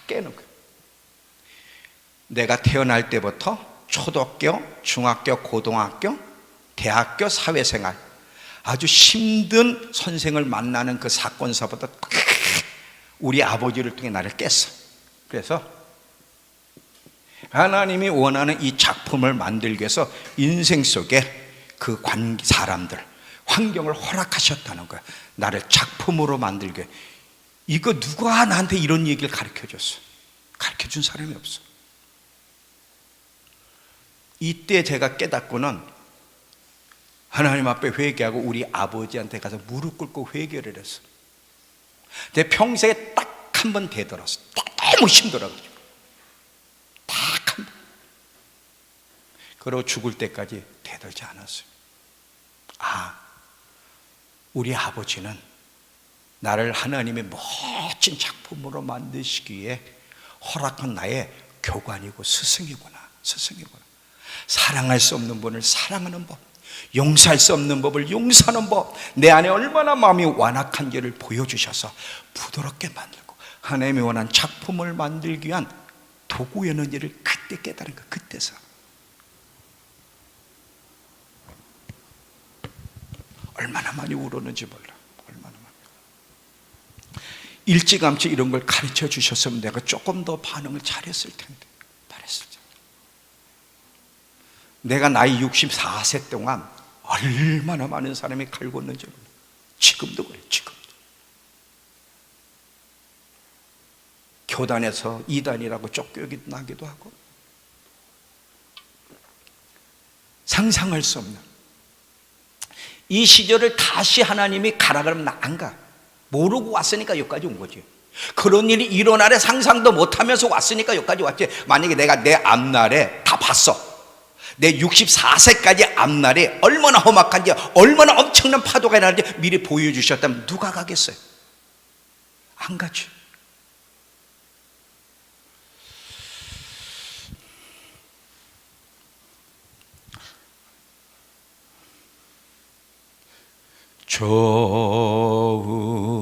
깨는 거예요. 내가 태어날 때부터 초등학교, 중학교, 고등학교, 대학교, 사회생활 아주 힘든 선생을 만나는 그 사건서부터 우리 아버지를 통해 나를 깼어. 그래서 하나님이 원하는 이 작품을 만들기 위해서 인생 속에 그 사람들, 환경을 허락하셨다는 거야. 나를 작품으로 만들게. 이거 누가 나한테 이런 얘기를 가르쳐줬어? 가르쳐준 사람이 없어. 이때 제가 깨닫고는 하나님 앞에 회개하고 우리 아버지한테 가서 무릎 꿇고 회개를 했어. 내 평생에 딱 한 번 되돌았어. 너무 힘들어가지고 딱 한 번. 그리고 죽을 때까지 되돌지 않았어요. 우리 아버지는 나를 하나님의 멋진 작품으로 만드시기에 허락한 나의 교관이고 스승이구나. 사랑할 수 없는 분을 사랑하는 법, 용서할 수 없는 법을 용서하는 법, 내 안에 얼마나 마음이 완악한지를 보여주셔서 부드럽게 만들고 하나님이 원한 작품을 만들기 위한 도구였는지를 그때 깨달은 거야. 그때서. 얼마나 많이 울었는지 몰라. 얼마나 많이. 일찌감치 이런 걸 가르쳐 주셨으면 내가 조금 더 반응을 잘했을 텐데. 내가 나이 64세 동안 얼마나 많은 사람이 갈궜는지 몰라. 지금도 그래. 지금도. 교단에서 이단이라고 쫓겨나기도 하고, 상상할 수 없는 이 시절을 다시 하나님이 가라 그러면 나 안 가. 모르고 왔으니까 여기까지 온 거지. 그런 일이 일어나래 상상도 못하면서 왔으니까 여기까지 왔지. 만약에 내가 내 앞날에 다 봤어. 내 64세까지 앞날이 얼마나 험악한지, 얼마나 엄청난 파도가 나는지 미리 보여주셨다면 누가 가겠어요? 안 가지.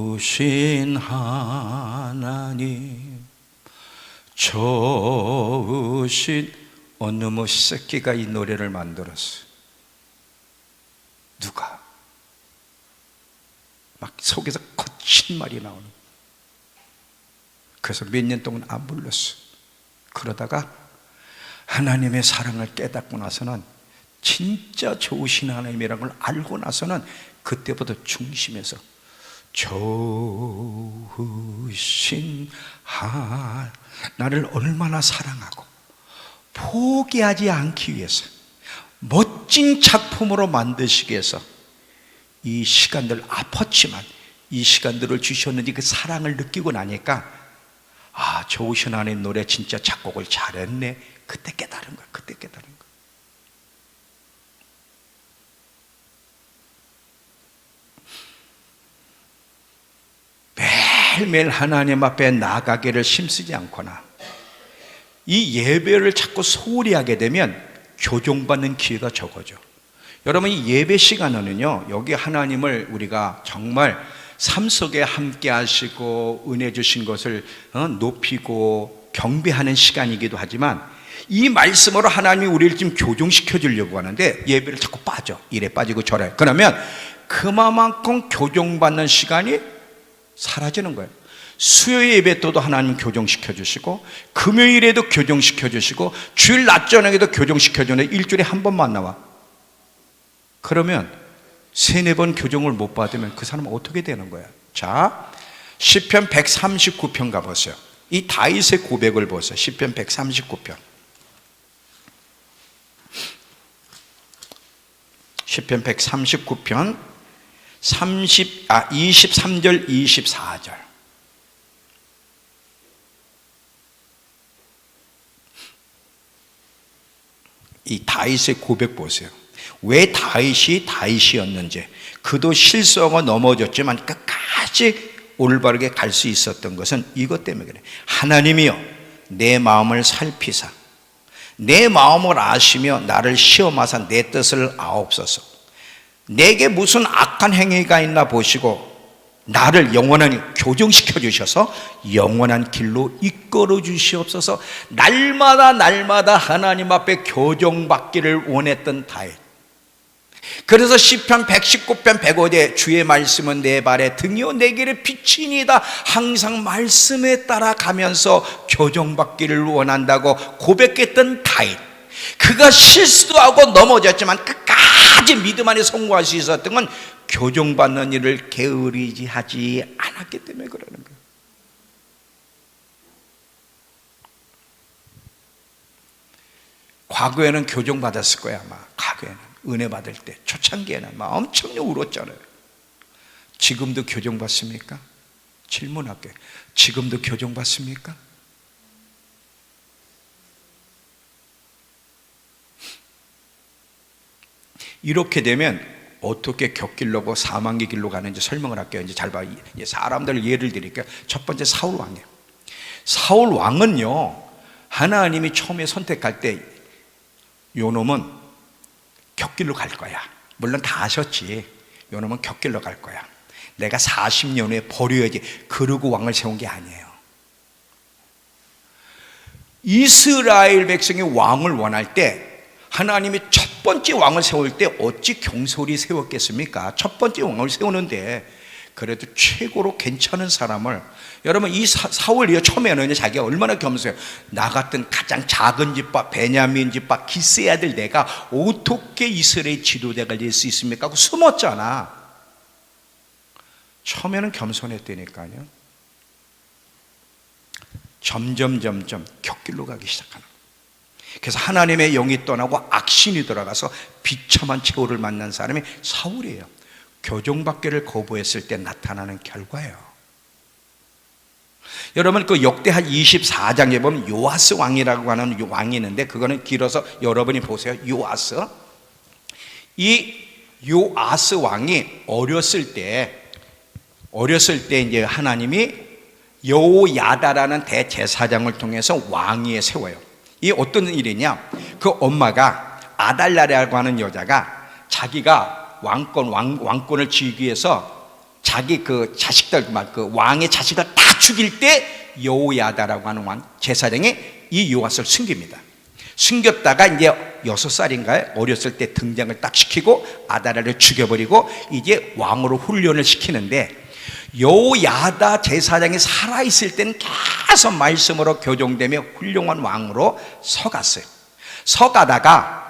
좋으신 하나님, 좋으신 어느 새끼가 이 노래를 만들었어. 누가? 막 속에서 거친 말이 나오는. 그래서 몇 년 동안 안 불렀어. 그러다가 하나님의 사랑을 깨닫고 나서는, 진짜 좋으신 하나님이라는 걸 알고 나서는 그때부터 중심에서 좋으신 나를 얼마나 사랑하고 포기하지 않기 위해서 멋진 작품으로 만드시기 위해서 이 시간들, 아팠지만 이 시간들을 주셨는지 그 사랑을 느끼고 나니까 좋으신 하나님 노래 진짜 작곡을 잘했네. 그때 깨달은 거야. 그때 깨달은 거야. 매일매일 하나님 앞에 나가기를 힘쓰지 않거나 이 예배를 자꾸 소홀히 하게 되면 교종받는 기회가 적어져. 여러분, 이 예배 시간에는요, 여기 하나님을 우리가 정말 삶 속에 함께 하시고 은혜 주신 것을 높이고 경배하는 시간이기도 하지만, 이 말씀으로 하나님이 우리를 지금 교종시켜 주려고 하는데 예배를 자꾸 빠져. 이래 빠지고 저래. 그러면 그만큼 교종받는 시간이 사라지는 거예요. 수요일 예배 때도 하나님 교정시켜 주시고, 금요일에도 교정시켜 주시고, 주일 낮 저녁에도 교정시켜 주는데 일주일에 한 번만 나와. 그러면 세네 번 교정을 못 받으면 그 사람은 어떻게 되는 거야? 자, 시편 139편 가보세요. 이 다윗의 고백을 보세요. 시편 139편. 시편 139편 23절 24절. 이 다윗의 고백 보세요. 왜 다윗이 다윗이었는지. 그도 실수하고 넘어졌지만 끝까지 올바르게 갈 수 있었던 것은 이것 때문에 그래. 하나님이여, 내 마음을 살피사 내 마음을 아시며 나를 시험하사 내 뜻을 아옵소서. 내게 무슨 악한 행위가 있나 보시고 나를 영원한 교정시켜 주셔서 영원한 길로 이끌어 주시옵소서. 날마다 하나님 앞에 교정받기를 원했던 다윗. 그래서 시편 119편 105제 주의 말씀은 내 발의 등이요 내 길의 빛이니이다. 항상 말씀에 따라가면서 교정받기를 원한다고 고백했던 다윗. 그가 실수도 하고 넘어졌지만 끝까지 믿음 안에 성공할 수 있었던 건 교정받는 일을 게으르지 하지 않았기 때문에 그러는 거예요. 과거에는 교정받았을 거야 아마. 과거에는 은혜 받을 때 초창기에는 막 엄청 울었잖아요. 지금도 교정받습니까? 질문할게요. 지금도 교정받습니까? 이렇게 되면 어떻게 격길로고 사망의 길로 가는지 설명을 할게요. 이제 잘 봐. 사람들 예를 드릴게요. 첫 번째 사울 왕이에요. 사울 왕은요, 하나님이 처음에 선택할 때 요놈은 격길로 갈 거야. 물론 다 아셨지. 요놈은 격길로 갈 거야. 내가 40년 후에 버려야지. 그러고 왕을 세운 게 아니에요. 이스라엘 백성이 왕을 원할 때 하나님이 첫 번째 왕을 세울 때 어찌 경솔히 세웠겠습니까? 첫 번째 왕을 세우는데 그래도 최고로 괜찮은 사람을, 여러분 이 사울이요, 처음에는 자기가 얼마나 겸손해요. 나 같은 가장 작은 집밥, 베냐민 집밥, 기스의 아들 내가 어떻게 이스라엘 지도자가 될 수 있습니까? 하고 숨었잖아. 처음에는 겸손했다니까요. 점점 격길로 가기 시작하는 거예요. 그래서 하나님의 영이 떠나고 악신이 들어가서 비참한 최후를 만난 사람이 사울이에요. 교정받기를 거부했을 때 나타나는 결과예요. 여러분 그 역대하 24장에 보면 요아스 왕이라고 하는 왕이 있는데, 그거는 길어서 여러분이 보세요. 이 요아스 왕이 어렸을 때 이제 하나님이 여호야다라는 대제사장을 통해서 왕위에 세워요. 이 어떤 일이냐? 그 엄마가 아달랴라고 하는 여자가 자기가 왕권을 쥐기 위해서 자기 그 자식들, 그 왕의 자식을 다 죽일 때 여호야다라고 하는 왕 제사장이 이 요아스를 숨깁니다. 숨겼다가 이제 6살인가요? 어렸을 때 등장을 딱 시키고 아달랴를 죽여버리고 이제 왕으로 훈련을 시키는데, 여호야다 제사장이 살아있을 때는 계속 말씀으로 교정되며 훌륭한 왕으로 서갔어요. 서가다가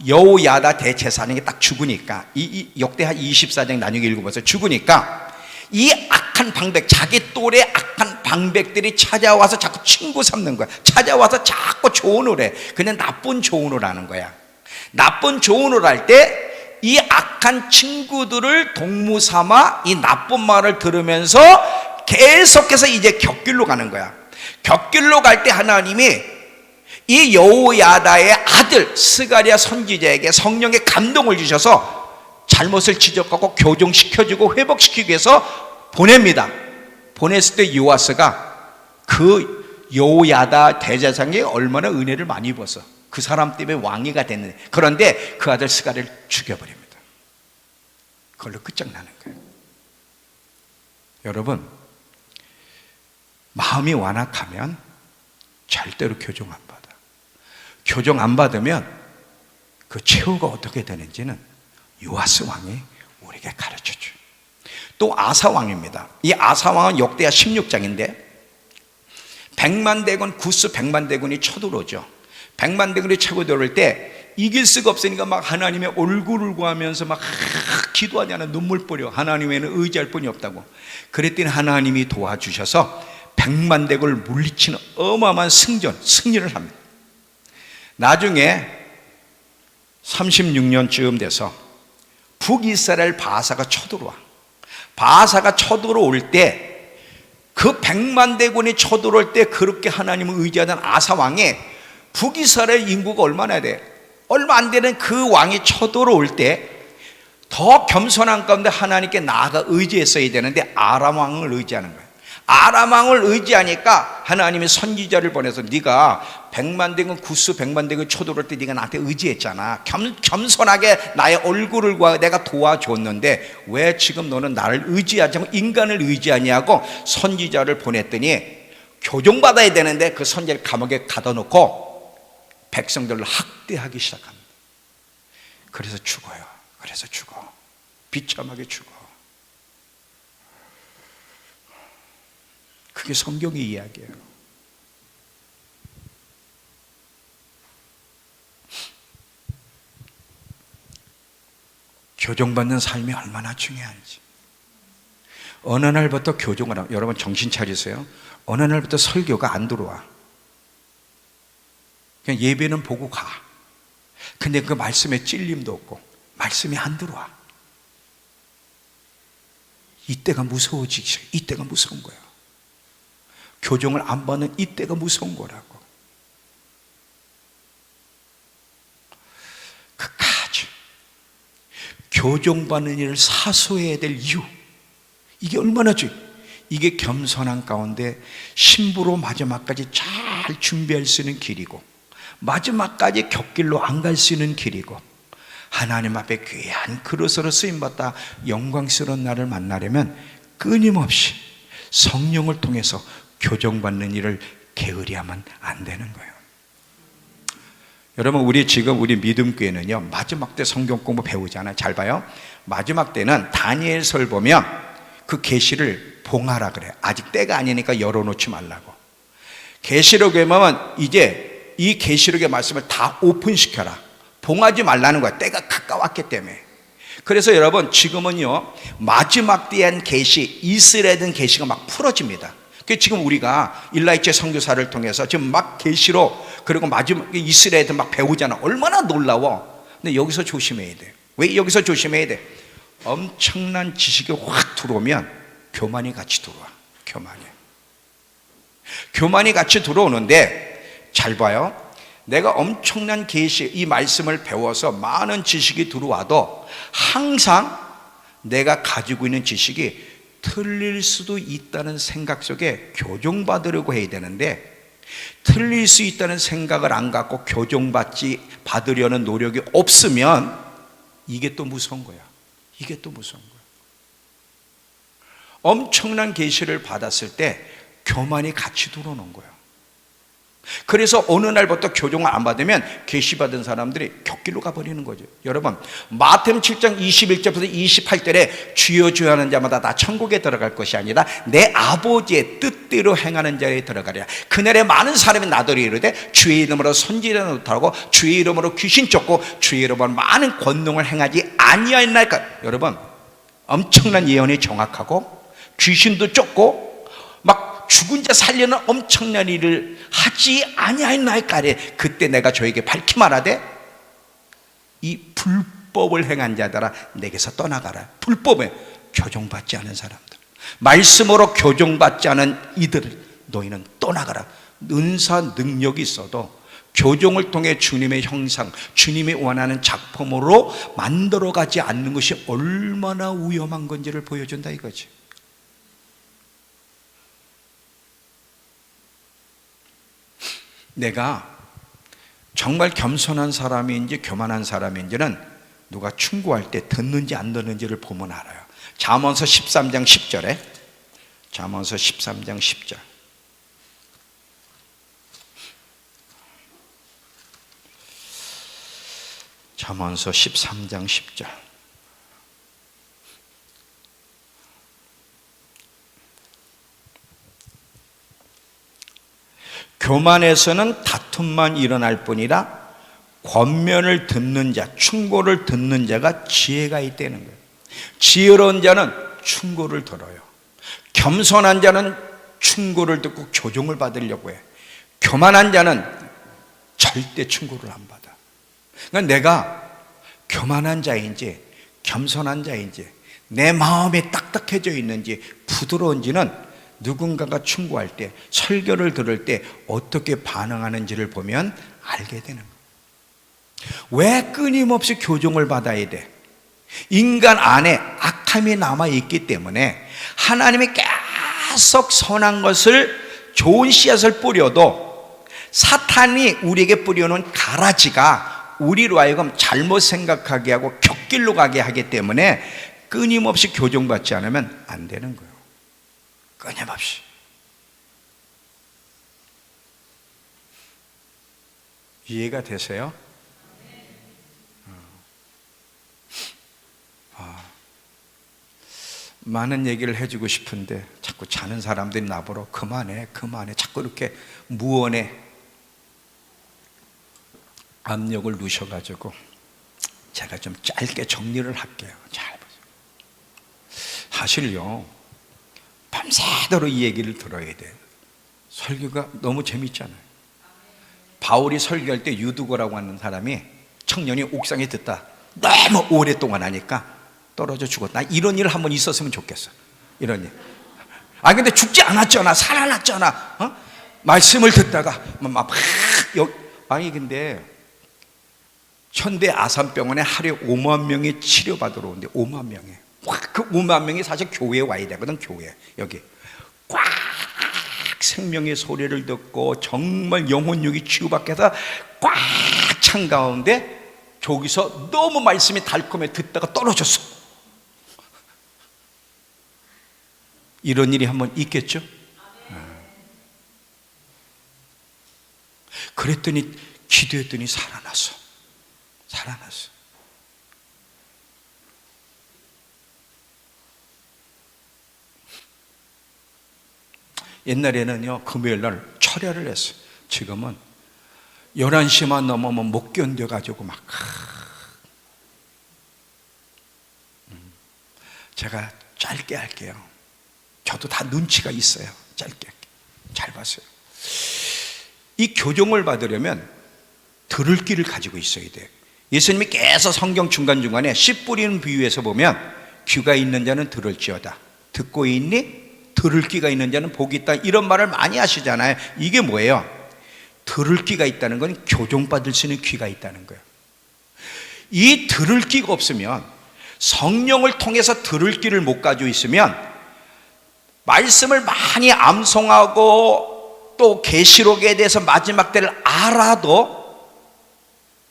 여호야다 대제사장이 딱 죽으니까, 이 역대하 24장 나중에 읽어보세요. 죽으니까 이 악한 방백, 자기 또래 악한 방백들이 찾아와서 자꾸 친구 삼는 거야. 찾아와서 자꾸 조언을 해. 그냥 나쁜 조언을 하는 거야. 나쁜 조언을 할 때 이 악한 친구들을 동무 삼아 이 나쁜 말을 들으면서 계속해서 이제 격길로 가는 거야. 격길로 갈 때 하나님이 이 여호야다의 아들 스가랴 선지자에게 성령의 감동을 주셔서 잘못을 지적하고 교정시켜주고 회복시키기 위해서 보냅니다. 보냈을 때 요아스가 그 여호야다 대제사장이 얼마나 은혜를 많이 입어서 그 사람 때문에 왕위가 됐는데, 그런데 그 아들 스가랴를 죽여버립니다. 그걸로 끝장나는 거예요. 여러분, 마음이 완악하면 절대로 교정 안 받아. 교정 안 받으면 그 최후가 어떻게 되는지는 요아스 왕이 우리에게 가르쳐줘요. 또 아사 왕입니다. 이 아사 왕은 역대하 16장인데 100만 대군, 구스 100만 대군이 쳐들어오죠. 100만 대군이 차고 들어올 때 이길 수가 없으니까 막 하나님의 얼굴을 구하면서 막 기도하잖아. 눈물 뿌려. 하나님에는 의지할 분이 없다고. 그랬더니 하나님이 도와주셔서 100만 대군을 물리치는 어마어마한 승리를 합니다. 나중에 36년쯤 돼서 북이스라엘 바사가 쳐들어와. 바사가 쳐들어올 때 그 100만 대군이 쳐들어올 때 그렇게 하나님을 의지하던 아사 왕이 북이스라엘 인구가 얼마나 돼? 얼마 안 되는 그 왕이 쳐들어올 때 더 겸손한 가운데 하나님께 나아가 의지했어야 되는데 아람 왕을 의지하는 거예요. 아람 왕을 의지하니까 하나님이 선지자를 보내서 네가 100만 대군, 구스 100만 대군 쳐들어올 때 네가 나한테 의지했잖아. 겸손하게 나의 얼굴을 구하고 내가 도와줬는데 왜 지금 너는 나를 의지하지 않고 인간을 의지하냐고 선지자를 보냈더니 교정받아야 되는데 그 선지자를 감옥에 가둬놓고 백성들을 학대하기 시작합니다. 그래서 죽어요. 그래서 죽어. 비참하게 죽어. 그게 성경의 이야기예요. 교정받는 삶이 얼마나 중요한지. 어느 날부터 교정을 하고, 여러분 정신 차리세요. 어느 날부터 설교가 안 들어와. 그냥 예배는 보고 가. 근데 그 말씀에 찔림도 없고 말씀이 안 들어와. 이때가 무서워지기 시작해. 이때가 무서운 거야. 교정을 안 받는 이때가 무서운 거라고. 끝까지 교정받는 일을 사소해야 될 이유, 이게 얼마나 이게 겸손한 가운데 신부로 마지막까지 잘 준비할 수 있는 길이고, 마지막까지 곁길로 안 갈 수 있는 길이고, 하나님 앞에 귀한 그릇으로 쓰임받다 영광스러운 나를 만나려면 끊임없이 성령을 통해서 교정받는 일을 게으리하면 안 되는 거예요. 여러분, 우리 지금 우리 믿음교회는요, 마지막 때 성경 공부 배우잖아요. 잘 봐요. 마지막 때는 다니엘서를 보면 그 계시를 봉하라 그래요. 아직 때가 아니니까 열어놓지 말라고. 계시록에 보면 이제 이 계시록의 말씀을 다 오픈시켜라, 봉하지 말라는 거야. 때가 가까웠기 때문에. 그래서 여러분, 지금은요, 마지막 때에 한 계시, 이스라엘에 대한 계시가 막 풀어집니다. 그 지금 우리가 일라이체 선교사를 통해서 지금 막 계시록, 그리고 마지막 이스라엘에 막 배우잖아. 얼마나 놀라워. 근데 여기서 조심해야 돼. 왜 여기서 조심해야 돼? 엄청난 지식이 확 들어오면 교만이 같이 들어와. 교만이 같이 들어오는데, 잘 봐요. 내가 엄청난 계시, 이 말씀을 배워서 많은 지식이 들어와도 항상 내가 가지고 있는 지식이 틀릴 수도 있다는 생각 속에 교정받으려고 해야 되는데, 틀릴 수 있다는 생각을 안 갖고 받으려는 노력이 없으면 이게 또 무서운 거야. 이게 또 무서운 거야. 엄청난 계시를 받았을 때 교만이 같이 들어오는 거야. 그래서 어느 날부터 교정을 안 받으면 계시받은 사람들이 곁길로 가버리는 거죠. 여러분, 마태복음 7장 21절부터 28절에 주여 주여 하는 자마다 다 천국에 들어갈 것이 아니라 내 아버지의 뜻대로 행하는 자에 들어가리라. 그날에 많은 사람이 나더러 이르되 주의 이름으로 선지자는 못하고 주의 이름으로 귀신 쫓고 주의 이름으로 많은 권능을 행하지 아니하였나이까. 여러분, 엄청난 예언이 정확하고 귀신도 쫓고 막 죽은 자 살려는 엄청난 일을 하지 아니하였나이까래. 그때 내가 저에게 밝히 말하되 이 불법을 행한 자들아 내게서 떠나가라. 불법에 교정받지 않은 사람들, 말씀으로 교정받지 않은 이들, 너희는 떠나가라. 은사 능력이 있어도 교정을 통해 주님의 형상, 주님이 원하는 작품으로 만들어가지 않는 것이 얼마나 위험한 건지를 보여준다 이거지. 내가 정말 겸손한 사람인지 교만한 사람인지는 누가 충고할 때 듣는지 안 듣는지를 보면 알아요. 잠언서 13장 10절에, 잠언서 13장 10절, 잠언서 13장 10절. 교만에서는 다툼만 일어날 뿐이라 권면을 듣는 자, 충고를 듣는 자가 지혜가 있다는 거예요. 지혜로운 자는 충고를 들어요. 겸손한 자는 충고를 듣고 교정을 받으려고 해. 교만한 자는 절대 충고를 안 받아. 그러니까 내가 교만한 자인지 겸손한 자인지, 내 마음이 딱딱해져 있는지 부드러운지는 누군가가 충고할 때, 설교를 들을 때 어떻게 반응하는지를 보면 알게 되는 거예요. 왜 끊임없이 교정을 받아야 돼? 인간 안에 악함이 남아있기 때문에 하나님이 계속 선한 것을, 좋은 씨앗을 뿌려도 사탄이 우리에게 뿌려놓은 가라지가 우리로 하여금 잘못 생각하게 하고 곁길로 가게 하기 때문에 끊임없이 교정받지 않으면 안 되는 거예요. 끊임없이. 이해가 되세요? 많은 얘기를 해주고 싶은데 자꾸 자는 사람들이 나보러 그만해 자꾸 이렇게 무언의 압력을 누셔가지고 제가 좀 짧게 정리를 할게요. 잘 보세요. 사실요, 밤새도록 이 얘기를 들어야 돼요. 설교가 너무 재밌잖아요. 바울이 설교할 때 유두고라고 하는 사람이 청년이 옥상에 듣다 너무 오랫동안 하니까 떨어져 죽었다. 이런 일 한번 있었으면 좋겠어. 이런 일. 근데 죽지 않았잖아. 살아났잖아. 말씀을 듣다가 근데 현대 아산병원에 하루에 5만 명이 치료받으러 오는데 5만 명이. 그 5만 명이 사실 교회에 와야 되거든. 교회 여기 꽉 생명의 소리를 듣고 정말 영혼육이 치유받게 해서 꽉 찬 가운데 저기서 너무 말씀이 달콤해 듣다가 떨어졌어. 이런 일이 한번 있겠죠? 그랬더니 기도했더니 살아났어. 옛날에는요 금요일날 철야를 했어요. 지금은 11시만 넘으면 못 견뎌가지고 막 제가 짧게 할게요. 저도 다 눈치가 있어요. 짧게 할게요. 잘 봤어요. 이 교종을 받으려면 들을 귀를 가지고 있어야 돼요. 예수님이 계속 성경 중간중간에 씨 뿌리는 비유에서 보면 귀가 있는 자는 들을지어다. 듣고 있니? 들을 귀가 있는 자는 복이 있다. 이런 말을 많이 하시잖아요. 이게 뭐예요? 들을 귀가 있다는 건 교종받을 수 있는 귀가 있다는 거예요. 이 들을 귀가 없으면, 성령을 통해서 들을 귀를 못 가지고 있으면 말씀을 많이 암송하고 또 계시록에 대해서 마지막 때를 알아도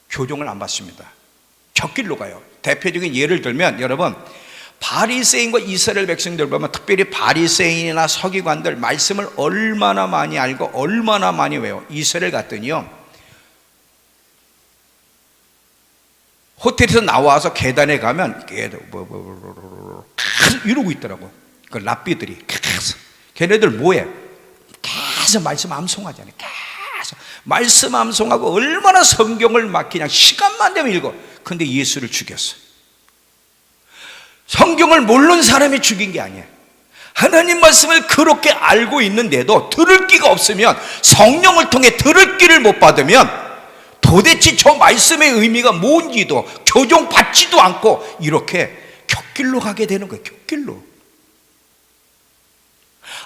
교종을 안 받습니다. 곁길로 가요. 대표적인 예를 들면 여러분, 바리새인과 이스라엘 백성들 보면 특별히 바리새인이나 서기관들 말씀을 얼마나 많이 알고 얼마나 많이 외워. 이스라엘 갔더니요, 호텔에서 나와서 계단에 가면 이러고 있더라고. 그 랍비들이 걔네들 뭐해? 계속 말씀 암송하잖아요. 계속 말씀 암송하고 얼마나 성경을 막 그냥 시간만 되면 읽어. 근데 예수를 죽였어. 성경을 모르는 사람이 죽인 게 아니에요. 하나님 말씀을 그렇게 알고 있는데도 들을 귀가 없으면, 성령을 통해 들을 귀를 못 받으면 도대체 저 말씀의 의미가 뭔지도 교종받지도 않고 이렇게 곁길로 가게 되는 거예요. 곁길로.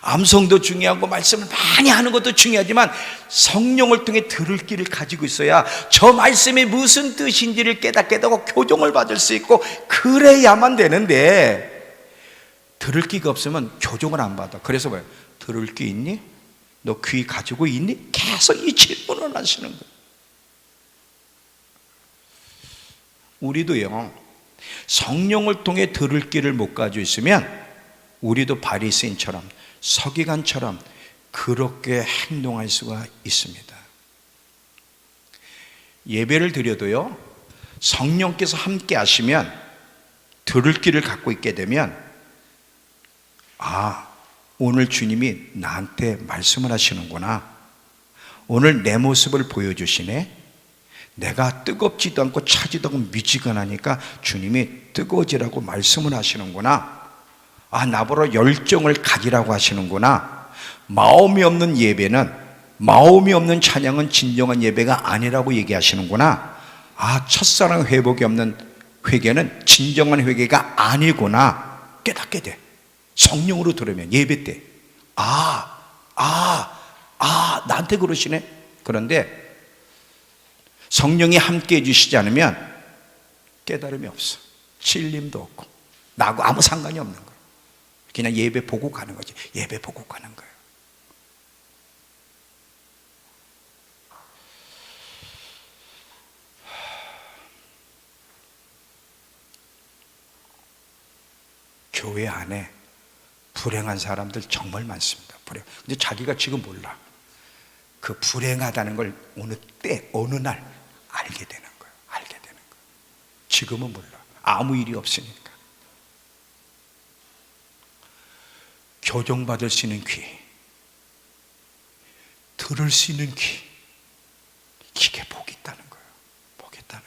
암송도 중요하고 말씀을 많이 하는 것도 중요하지만 성령을 통해 들을 귀를 가지고 있어야 저 말씀이 무슨 뜻인지를 깨닫게 되고 교종을 받을 수 있고, 그래야만 되는데 들을 귀가 없으면 교종을 안 받아. 그래서 뭐예요? 들을 귀 있니? 너 귀 가지고 있니? 계속 이 질문을 하시는 거예요. 우리도요, 성령을 통해 들을 귀를 못 가지고 있으면 우리도 바리새인처럼 서기관처럼 그렇게 행동할 수가 있습니다. 예배를 드려도요, 성령께서 함께 하시면 들을 귀를 갖고 있게 되면, 오늘 주님이 나한테 말씀을 하시는구나. 오늘 내 모습을 보여주시네. 내가 뜨겁지도 않고 차지도 않고 미지근하니까 주님이 뜨거워지라고 말씀을 하시는구나. 나보러 열정을 가지라고 하시는구나. 마음이 없는 예배는, 마음이 없는 찬양은 진정한 예배가 아니라고 얘기하시는구나. 첫사랑 회복이 없는 회개는 진정한 회개가 아니구나 깨닫게 돼. 성령으로 들으면 예배 때 나한테 그러시네. 그런데 성령이 함께 해주시지 않으면 깨달음이 없어. 진림도 없고 나하고 아무 상관이 없는 거예요. 그냥 예배 보고 가는 거지. 예배 보고 가는 거예요. 교회 안에 불행한 사람들 정말 많습니다. 근데 자기가 지금 몰라. 그 불행하다는 걸 어느 날 알게 되는 거예요. 알게 되는 거예요. 지금은 몰라. 아무 일이 없으니까. 교정받을 수 있는 귀, 들을 수 있는 귀, 이게 복이 있다는 거예요. 복이 있다는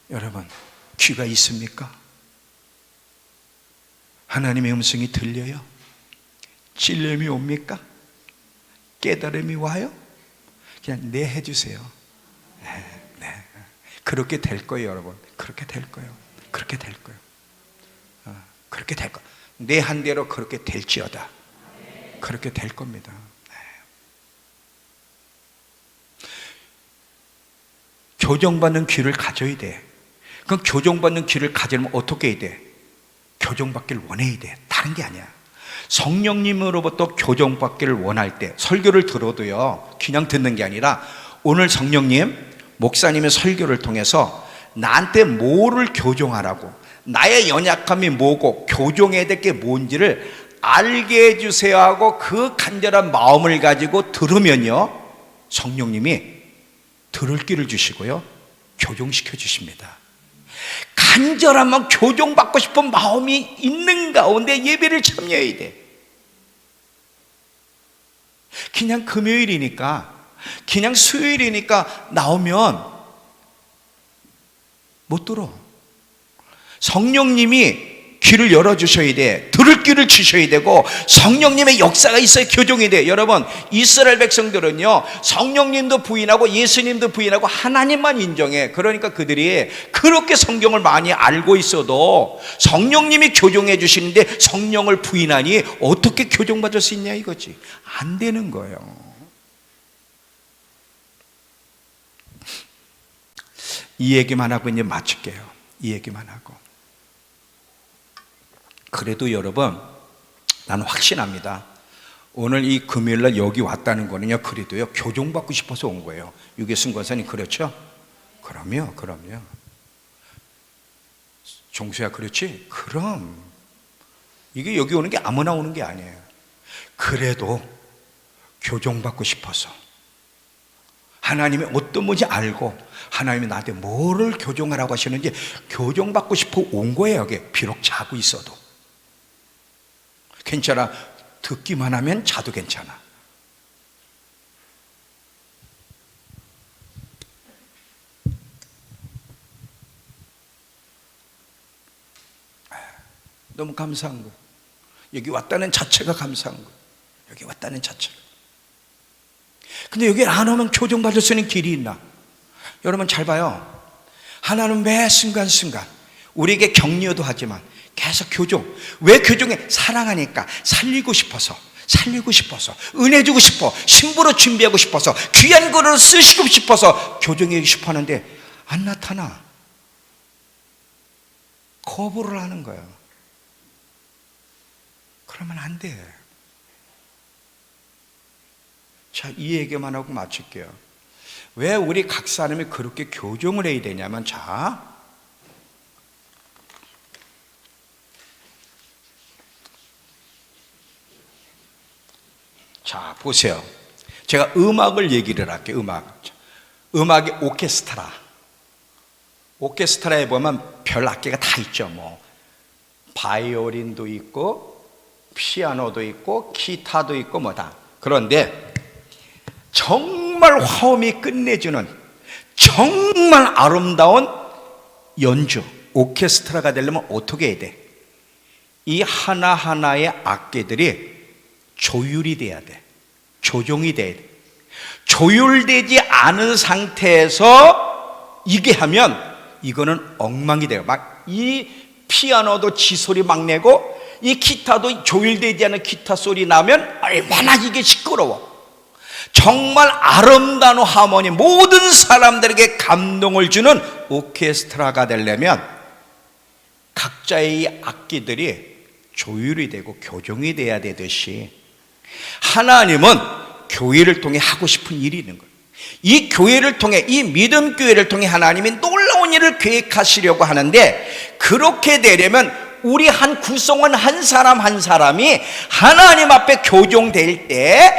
거예요. 여러분, 귀가 있습니까? 하나님의 음성이 들려요? 진림이 옵니까? 깨달음이 와요? 그냥 네 해주세요. 네. 그렇게 될 거예요, 여러분. 그렇게 될 거예요. 그렇게 될 거예요. 그렇게 될 거예요. 내 한대로 그렇게 될지어다. 그렇게 될 겁니다. 교정받는 귀를 가져야 돼. 그럼 교정받는 귀를 가지려면 어떻게 해야 돼? 교정받기를 원해야 돼. 다른 게 아니야. 성령님으로부터 교정받기를 원할 때 설교를 들어도요, 그냥 듣는 게 아니라 오늘 성령님, 목사님의 설교를 통해서 나한테 뭐를 교정하라고, 나의 연약함이 뭐고 교정해야 될 게 뭔지를 알게 해주세요 하고 그 간절한 마음을 가지고 들으면요, 성령님이 들을 길을 주시고요, 교정시켜 주십니다. 간절하면 교정받고 싶은 마음이 있는 가운데 예배를 참여해야 돼. 그냥 금요일이니까, 그냥 수요일이니까 나오면 못 들어. 성령님이 귀를 열어주셔야 돼. 들을 귀를 주셔야 되고, 성령님의 역사가 있어야 교정이 돼. 여러분, 이스라엘 백성들은요, 성령님도 부인하고 예수님도 부인하고 하나님만 인정해. 그러니까 그들이 그렇게 성경을 많이 알고 있어도 성령님이 교정해 주시는데 성령을 부인하니 어떻게 교정받을 수 있냐 이거지. 안 되는 거예요. 이 얘기만 하고 이제 마칠게요. 이 얘기만 하고. 그래도 여러분, 나는 확신합니다. 오늘 이 금요일날 여기 왔다는 거는요, 그래도요, 교정받고 싶어서 온 거예요. 유계순 권사님, 그렇죠? 그럼요. 종수야, 그렇지? 그럼 이게 여기 오는 게 아무나 오는 게 아니에요. 그래도 교정받고 싶어서, 하나님이 어떤 분인지 알고 하나님이 나한테 뭐를 교정하라고 하시는지 교정받고 싶어 온 거예요. 여기 비록 자고 있어도 괜찮아. 듣기만 하면 자도 괜찮아. 너무 감사한 거. 여기 왔다는 자체가 감사한 거. 여기 왔다는 자체가. 근데 여기 안 오면 교정받을 수 있는 길이 있나? 여러분 잘 봐요. 하나는 매 순간순간 우리에게 격려도 하지만 계속 교정. 왜 교정해? 사랑하니까. 살리고 싶어서, 은혜 주고 싶어, 신부로 준비하고 싶어서, 귀한 거로 쓰시고 싶어서 교정하고 싶어 하는데 안 나타나. 거부를 하는 거예요. 그러면 안 돼. 자, 이 얘기만 하고 마칠게요. 왜 우리 각 사람이 그렇게 교정을 해야 되냐면, 자, 보세요. 제가 음악을 얘기를 할게요. 음악이 오케스트라. 오케스트라에 보면 별 악기가 다 있죠. 뭐 바이올린도 있고, 피아노도 있고, 기타도 있고, 뭐다. 그런데 정말 화음이 끝내주는 정말 아름다운 연주, 오케스트라가 되려면 어떻게 해야 돼? 이 하나하나의 악기들이 조율이 돼야 돼. 조정이 돼야 돼. 조율되지 않은 상태에서 이게 하면 이거는 엉망이 돼요. 막 이 피아노도 지소리 막 내고, 이 기타도 조율되지 않은 기타 소리 나면 얼마나 이게 시끄러워. 정말 아름다운 하모니, 모든 사람들에게 감동을 주는 오케스트라가 되려면 각자의 악기들이 조율이 되고 교정이 돼야 되듯이, 하나님은 교회를 통해 하고 싶은 일이 있는 거예요. 이 교회를 통해, 이 믿음 교회를 통해 하나님이 놀라운 일을 계획하시려고 하는데, 그렇게 되려면 우리 한 구성원 한 사람 한 사람이 하나님 앞에 교정될 때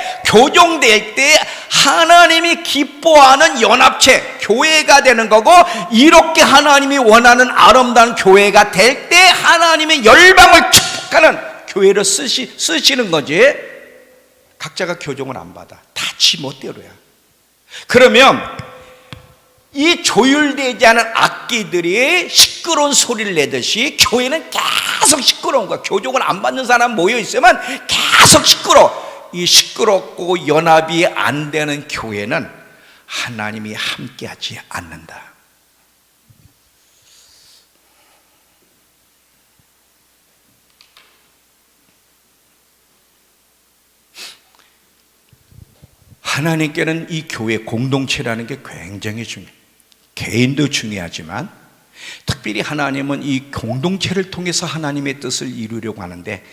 하나님이 기뻐하는 연합체, 교회가 되는 거고, 이렇게 하나님이 원하는 아름다운 교회가 될 때 하나님의 열방을 축복하는 교회를 쓰시는 거지. 각자가 교정을 안 받아. 다 지 멋대로야. 그러면 이 조율되지 않은 악기들이 시끄러운 소리를 내듯이 교회는 계속 시끄러운 거야. 교정을 안 받는 사람 모여 있으면 계속 시끄러워. 이 시끄럽고 연합이 안 되는 교회는 하나님이 함께하지 않는다. 하나님께는 이 교회 공동체라는 게 굉장히 중요해요. 개인도 중요하지만 특별히 하나님은 이 공동체를 통해서 하나님의 뜻을 이루려고 하는데,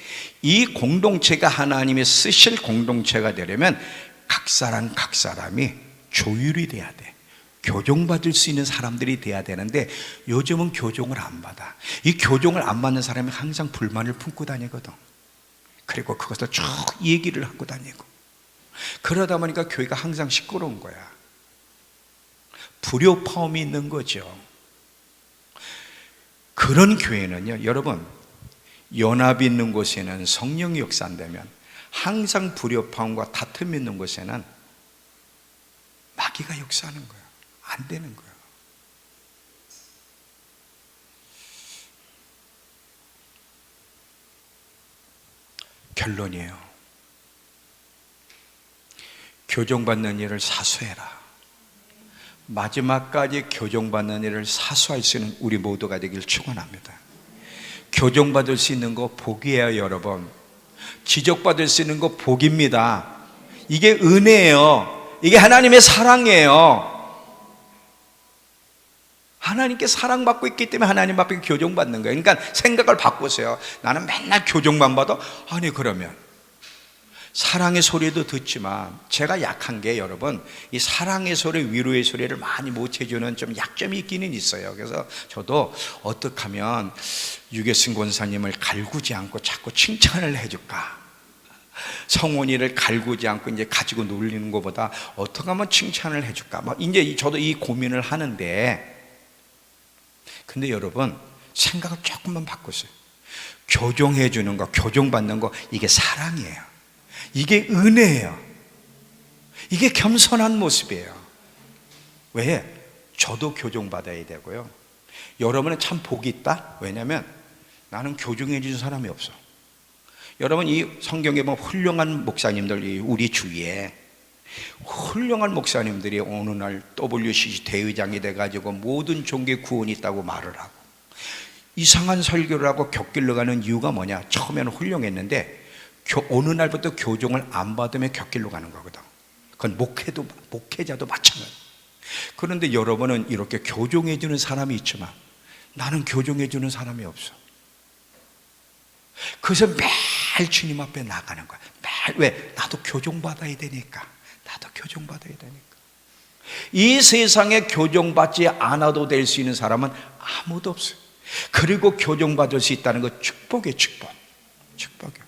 이 공동체가 하나님의 쓰실 공동체가 되려면 각 사람이 조율이 돼야 돼. 교종받을 수 있는 사람들이 돼야 되는데 요즘은 교종을 안 받아. 이 교종을 안 받는 사람이 항상 불만을 품고 다니거든. 그리고 그것을 쭉 얘기를 하고 다니고, 그러다 보니까 교회가 항상 시끄러운 거야. 불효파음이 있는 거죠. 그런 교회는요, 여러분, 연합이 있는 곳에는 성령이 역사한다면 항상 불효파음과 다툼이 있는 곳에는 마귀가 역사하는 거야. 안 되는 거야. 결론이에요. 교종받는 일을 사수해라. 마지막까지 교종받는 일을 사수할 수 있는 우리 모두가 되길 축원합니다. 교종받을 수 있는 거 복이에요, 여러분. 지적받을 수 있는 거 복입니다. 이게 은혜예요. 이게 하나님의 사랑이에요. 하나님께 사랑받고 있기 때문에 하나님 앞에 교종받는 거예요. 그러니까 생각을 바꾸세요. 나는 맨날 교종만 받아? 아니, 그러면 사랑의 소리도 듣지만 제가 약한 게, 여러분, 이 사랑의 소리, 위로의 소리를 많이 못 해주는 좀 약점이 있기는 있어요. 그래서 저도 어떻게 하면 유계승 권사님을 갈구지 않고 자꾸 칭찬을 해줄까, 성원이를 갈구지 않고 이제 가지고 놀리는 것보다 어떻게 하면 칭찬을 해줄까, 막 이제 저도 이 고민을 하는데, 근데 여러분, 생각을 조금만 바꾸세요. 교종해 주는 거, 교종받는 거, 이게 사랑이에요. 이게 은혜예요. 이게 겸손한 모습이에요. 왜? 저도 교종받아야 되고요. 여러분은 참 복이 있다. 왜냐하면 나는 교종해 주는 사람이 없어. 여러분, 이 성경에 보면 훌륭한 목사님들, 우리 주위에 훌륭한 목사님들이 어느 날 WCC 대의장이 돼가지고 모든 종교에 구원이 있다고 말을 하고 이상한 설교를 하고 곁길로 가는 이유가 뭐냐? 처음에는 훌륭했는데 어느 날부터 교종을 안 받으면 곁길로 가는 거거든. 그건 목회자도 마찬가지. 그런데 여러분은 이렇게 교종해 주는 사람이 있지만 나는 교종해 주는 사람이 없어. 그래서 매일 주님 앞에 나가는 거야. 매일. 왜? 나도 교종받아야 되니까. 나도 교종받아야 되니까. 이 세상에 교종받지 않아도 될 수 있는 사람은 아무도 없어요. 그리고 교종받을 수 있다는 건 축복이에요. 축복이에요.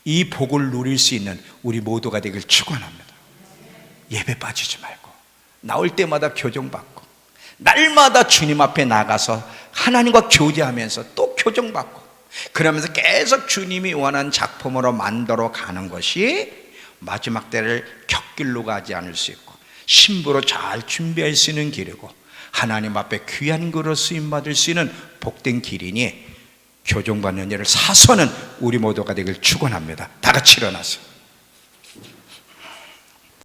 이 복을 누릴 수 있는 우리 모두가 되길 축원합니다. 예배 빠지지 말고 나올 때마다 교종받고, 날마다 주님 앞에 나가서 하나님과 교제하면서 또 교종받고, 그러면서 계속 주님이 원하는 작품으로 만들어 가는 것이 마지막 때를 곁길로 가지 않을 수 있고 신부로 잘 준비할 수 있는 길이고 하나님 앞에 귀한 그릇 쓰임받을 수 있는 복된 길이니 교종받는 일을 사서는 우리 모두가 되길 축원합니다. 다 같이 일어나세요.